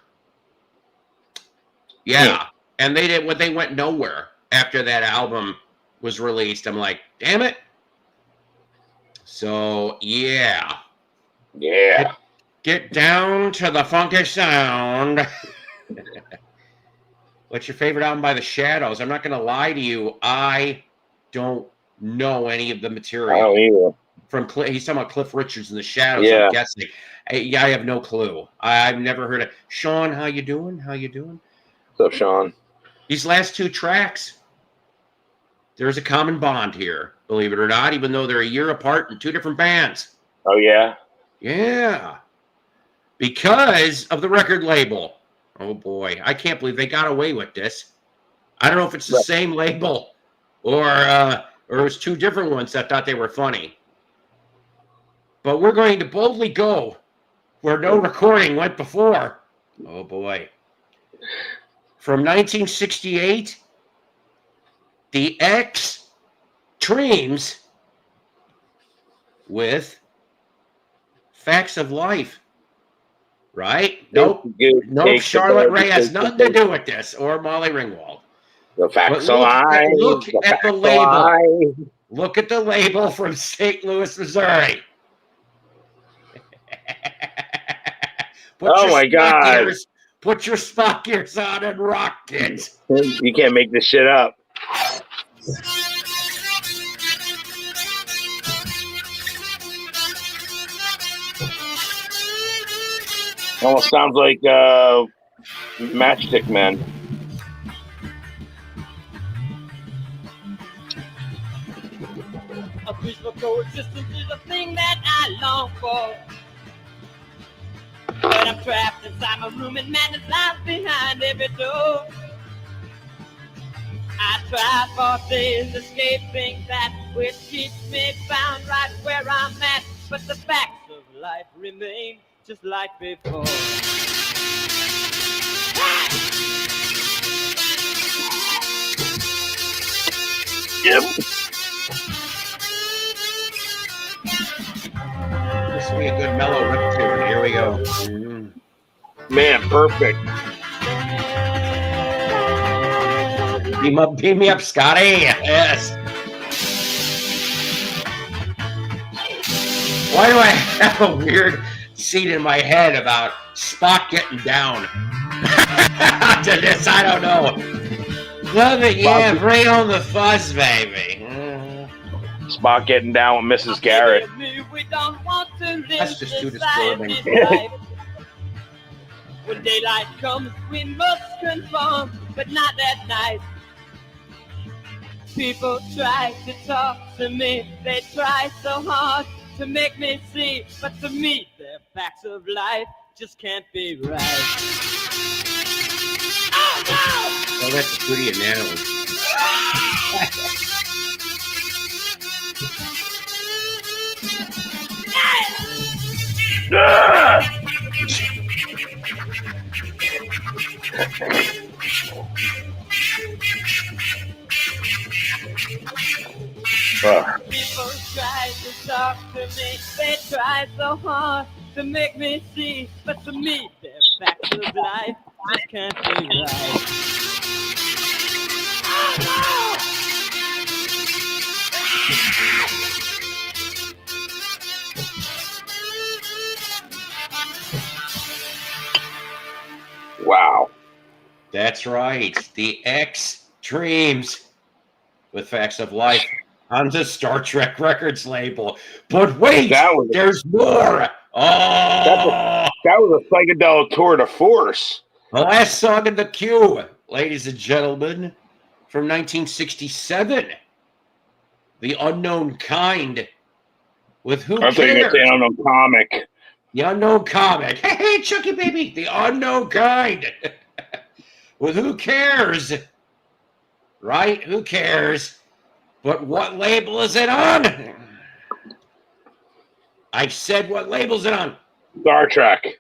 [SPEAKER 1] Yeah. And they went nowhere after that album was released. I'm like, damn it. So, yeah.
[SPEAKER 3] Yeah.
[SPEAKER 1] Get down to the funky sound. What's your favorite album by The Shadows? I'm not going to lie to you. I don't know any of the material.
[SPEAKER 3] I don't either.
[SPEAKER 1] He's talking about Cliff Richards and The Shadows,
[SPEAKER 3] Yeah.
[SPEAKER 1] I'm guessing. I have no clue. I've never heard of Sean, how you doing?
[SPEAKER 3] What's up, Sean?
[SPEAKER 1] These last 2 tracks, there's a common bond here, believe it or not, even though they're a year apart in two different bands.
[SPEAKER 3] Oh yeah.
[SPEAKER 1] Yeah. Because of the record label. Oh boy, I can't believe they got away with this. I don't know if it's the same label or it's two different ones that thought they were funny. But we're going to boldly go where no recording went before. Oh boy. From 1968, the Extremes with Facts of Life. Right? Nope. Nope. Charlotte Ray has nothing to do with this, or Molly Ringwald.
[SPEAKER 3] The Facts of Life.
[SPEAKER 1] Look at the label. Look at the label from St. Louis, Missouri.
[SPEAKER 3] Oh my God.
[SPEAKER 1] Put your Spock gears on and rock it.
[SPEAKER 3] You can't make this shit up. Almost sounds like Matchstick Men.
[SPEAKER 2] A peaceful coexistence is a thing that I long for. But I'm trapped inside my room and madness lies behind every door. I try for days escaping that which keeps me bound right where I'm at. But the facts of life remain just like before.
[SPEAKER 3] Yep.
[SPEAKER 1] This will be a good mellow rip tune. Here we go.
[SPEAKER 3] Man, perfect.
[SPEAKER 1] Beam me up, Scotty. Yes. Why do I have a weird scene in my head about Spock getting down to this? I don't know. Love it, yeah. Bring on the fuzz, baby.
[SPEAKER 3] Spock getting down with Mrs. Garrett.
[SPEAKER 1] That's just too disturbing.
[SPEAKER 2] When daylight comes, we must conform, but not at night. People try to talk to me, they try so hard to make me see, but to me, their facts of life just can't be right. Oh no!
[SPEAKER 1] Oh, that's pretty analogy.
[SPEAKER 2] People try to talk to me, they try so hard to make me see, but to me, their facts of life just can't be right. Oh no!
[SPEAKER 3] Wow.
[SPEAKER 1] That's right. The Extremes with Facts of Life on the Star Trek Records label. But wait, there's more. Oh,
[SPEAKER 3] that was a psychedelic tour de force.
[SPEAKER 1] The last song in the queue, ladies and gentlemen, from 1967. The Unknown Kind with Who
[SPEAKER 3] I think
[SPEAKER 1] Cares?
[SPEAKER 3] it's the Unknown Comic.
[SPEAKER 1] The Unknown Comic. Hey, Chucky baby. The Unknown Kind with Who Cares? Right? Who cares? But what label is it on? I said what label is it on?
[SPEAKER 3] Star Trek.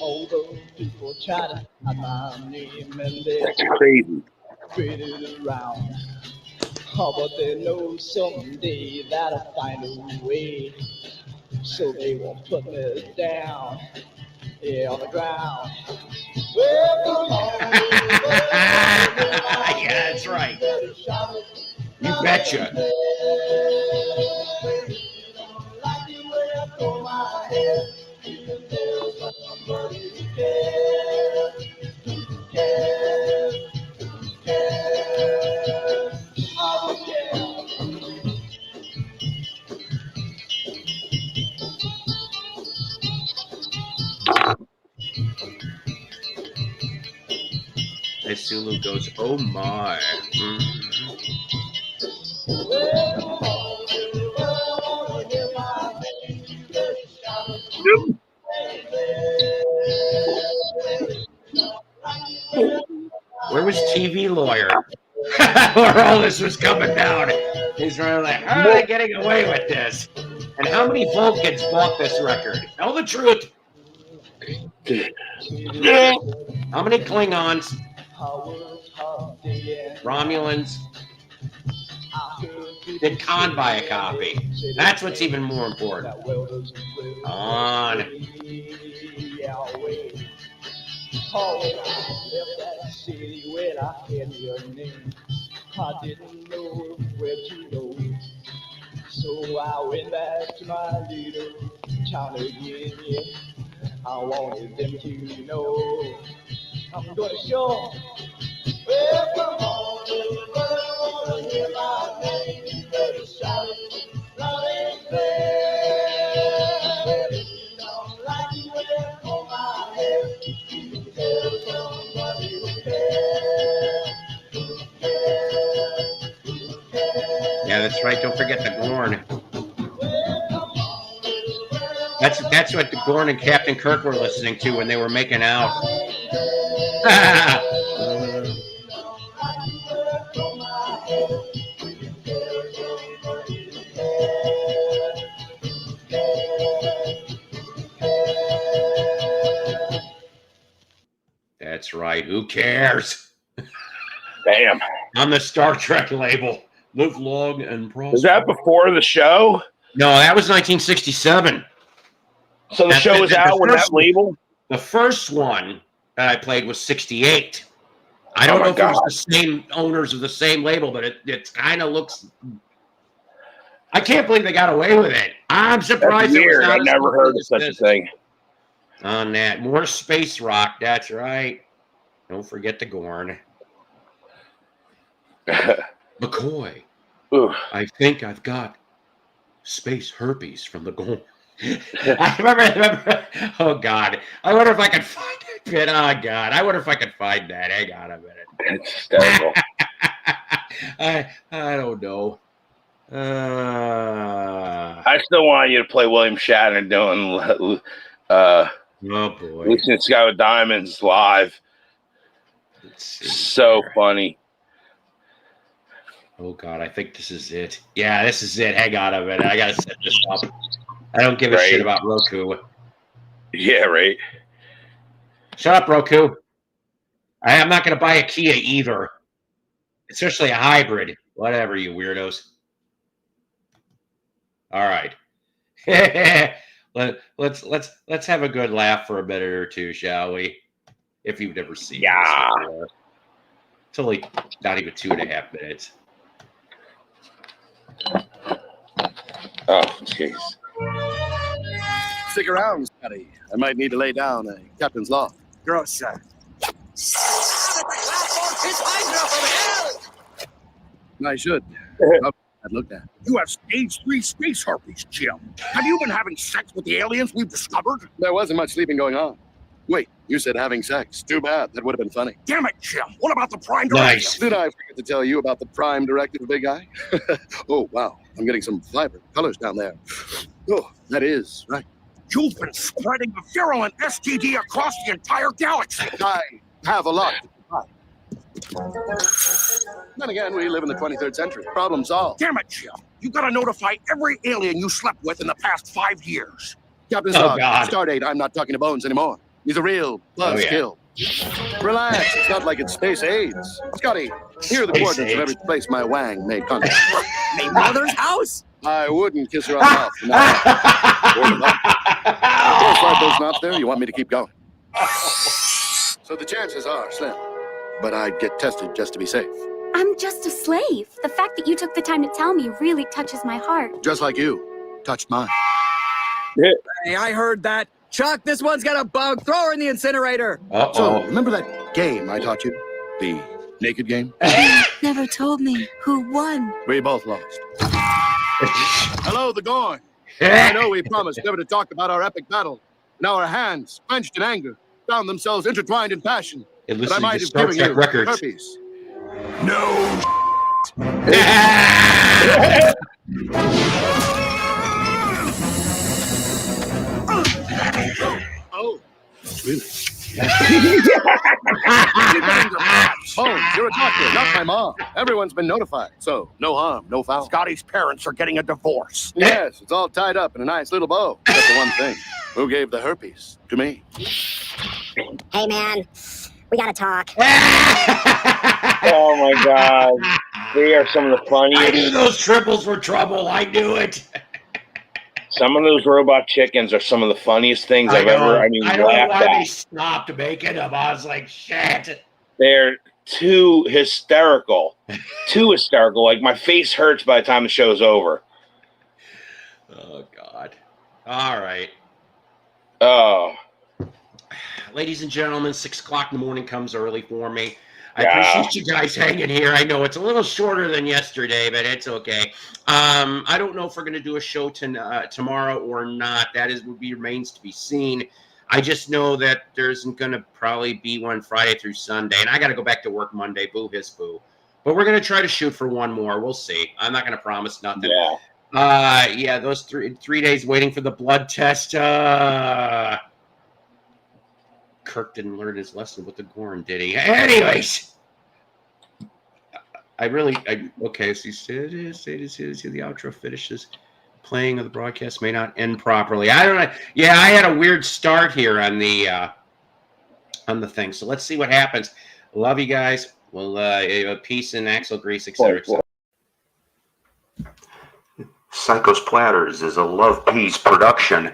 [SPEAKER 2] All those people try to have my name and they
[SPEAKER 3] That's crazy.
[SPEAKER 2] spread it around. Oh, but they know someday that I'll find a way, so they won't put me down here on the ground.
[SPEAKER 1] Yeah, that's right. You betcha. This Sulu goes, oh my. Where was TV Lawyer? Where all this was coming down. He's really like, how are they getting away with this? And how many Vulcans bought this record? Tell the truth. How many Klingons, Romulans did Khan buy a copy? That's what's even more important. On.
[SPEAKER 7] I didn't know where to go, so I went back to my little town again. Yeah, I wanted them to know I'm gonna show. Well, come on, everybody, wanna hear my name. Better shout it loud and clear. Well, if you don't like the way I hold my hair, you can tell somebody who cares.
[SPEAKER 1] Yeah, that's right. Don't forget the Gorn. That's what the Gorn and Captain Kirk were listening to when they were making out. That's right. Who cares?
[SPEAKER 3] Damn.
[SPEAKER 1] On the Star Trek label. Live long and prosper.
[SPEAKER 3] Was that before the show?
[SPEAKER 1] No, that was 1967.
[SPEAKER 3] So the show was out when that label?
[SPEAKER 1] The first one that I played was 68. I don't know if it was the same owners of the same label, but it kind of looks... I can't believe they got away with it. I'm surprised it was not.
[SPEAKER 3] I never heard of such a thing.
[SPEAKER 1] On that. More space rock, that's right. Don't forget the Gorn. McCoy, I think I've got space herpes from the Gorn. I remember. Oh God! I wonder if I could find that bit. Oh God! I wonder if I could find that. Hang on a minute.
[SPEAKER 3] It's terrible.
[SPEAKER 1] I don't know.
[SPEAKER 3] I still want you to play William Shatner doing
[SPEAKER 1] oh boy,
[SPEAKER 3] Lucian Sky with Diamonds live. So funny.
[SPEAKER 1] Oh God, I think this is it. Yeah, this is it. Hang on a minute. I gotta set this up. I don't give a shit about Roku.
[SPEAKER 3] Yeah, right.
[SPEAKER 1] Shut up, Roku. I'm not gonna buy a Kia either, especially a hybrid. Whatever, you weirdos. All right. let's have a good laugh for a minute or two, shall we? If you've never seen this before. It's only not even 2.5 minutes.
[SPEAKER 3] Oh, jeez.
[SPEAKER 8] Stick around, Scotty. I might need to lay down a captain's log.
[SPEAKER 9] Gross, sir.
[SPEAKER 8] I should. I'd looked at.
[SPEAKER 9] You have stage 3 space herpes, Jim. Have you been having sex with the aliens we've discovered?
[SPEAKER 8] There wasn't much sleeping going on. Wait, you said having sex. Too bad. That would have been funny.
[SPEAKER 9] Damn it, Jim. What about the Prime Directive?
[SPEAKER 1] Nice.
[SPEAKER 8] Did I forget to tell you about the Prime Directive, big guy? Oh, wow. I'm getting some vibrant colors down there. Oh, that is right.
[SPEAKER 9] You've been spreading a virulent STD across the entire galaxy.
[SPEAKER 8] I have a lot to provide. Then again, we live in the 23rd century. Problem solved.
[SPEAKER 9] Damn it, Jim. You gotta notify every alien you slept with in the past 5 years.
[SPEAKER 8] Captain's log. Stardate, I'm not talking to Bones anymore. He's a real buzzkill. Relax, it's not like it's space AIDS. Scotty, here are the coordinates of every place my wang made contact.
[SPEAKER 9] My mother's house?
[SPEAKER 8] I wouldn't kiss her on the mouth. No. Of course, those knobs there, you want me to keep going. So the chances are slim, but I'd get tested just to be safe.
[SPEAKER 10] I'm just a slave. The fact that you took the time to tell me really touches my heart.
[SPEAKER 8] Just like you touched mine.
[SPEAKER 11] Hey, I heard that. Chuck, this one's got a bug. Throw her in the incinerator.
[SPEAKER 8] So, remember that game I taught you? The naked game?
[SPEAKER 10] Never told me who won.
[SPEAKER 8] We both lost. Hello, the Gorn. I know we promised never to talk about our epic battle. Now our hands, clenched in anger, found themselves intertwined in passion.
[SPEAKER 1] It
[SPEAKER 8] But I
[SPEAKER 1] listened
[SPEAKER 8] might
[SPEAKER 1] to
[SPEAKER 8] have
[SPEAKER 1] Star
[SPEAKER 8] given
[SPEAKER 1] Trek
[SPEAKER 8] you
[SPEAKER 1] Records.
[SPEAKER 8] herpes.
[SPEAKER 9] No.
[SPEAKER 8] Oh, really? Bones, you're a doctor, not my mom. Everyone's been notified, so no harm, no foul.
[SPEAKER 9] Scotty's parents are getting a divorce.
[SPEAKER 8] Yes, it's all tied up in a nice little bow. Except for one thing. Who gave the herpes? To me.
[SPEAKER 12] Hey, man, we gotta talk.
[SPEAKER 3] Oh my God, they are some of the funniest.
[SPEAKER 1] I knew those triples were trouble. I knew it.
[SPEAKER 3] Some of those robot chickens are some of the funniest things I've ever. I mean,
[SPEAKER 1] I don't know
[SPEAKER 3] laughed
[SPEAKER 1] why
[SPEAKER 3] at.
[SPEAKER 1] they stopped making them. I was like, shit.
[SPEAKER 3] They're too hysterical. Too hysterical. Like, my face hurts by the time the show's over.
[SPEAKER 1] Oh, God. All right.
[SPEAKER 3] Oh.
[SPEAKER 1] Ladies and gentlemen, 6 o'clock in the morning comes early for me. I
[SPEAKER 3] Yeah.
[SPEAKER 1] appreciate you guys hanging here. I know it's a little shorter than yesterday, but it's okay. I don't know if we're going to do a show tomorrow or not. That remains to be seen. I just know that there's going to probably be one Friday through Sunday, and I got to go back to work Monday. Boo his boo. But we're going to try to shoot for one more. We'll see. I'm not going to promise nothing.
[SPEAKER 3] Yeah.
[SPEAKER 1] Yeah, those three days waiting for the blood test. Kirk didn't learn his lesson with the Gorn, did he? Anyways, okay. So you said the outro finishes. Playing of the broadcast may not end properly. I don't know. Yeah, I had a weird start here on the thing. So let's see what happens. Love you guys. Well, peace and axle grease, etc.
[SPEAKER 13] Psycho's Platters is a Love Peace production.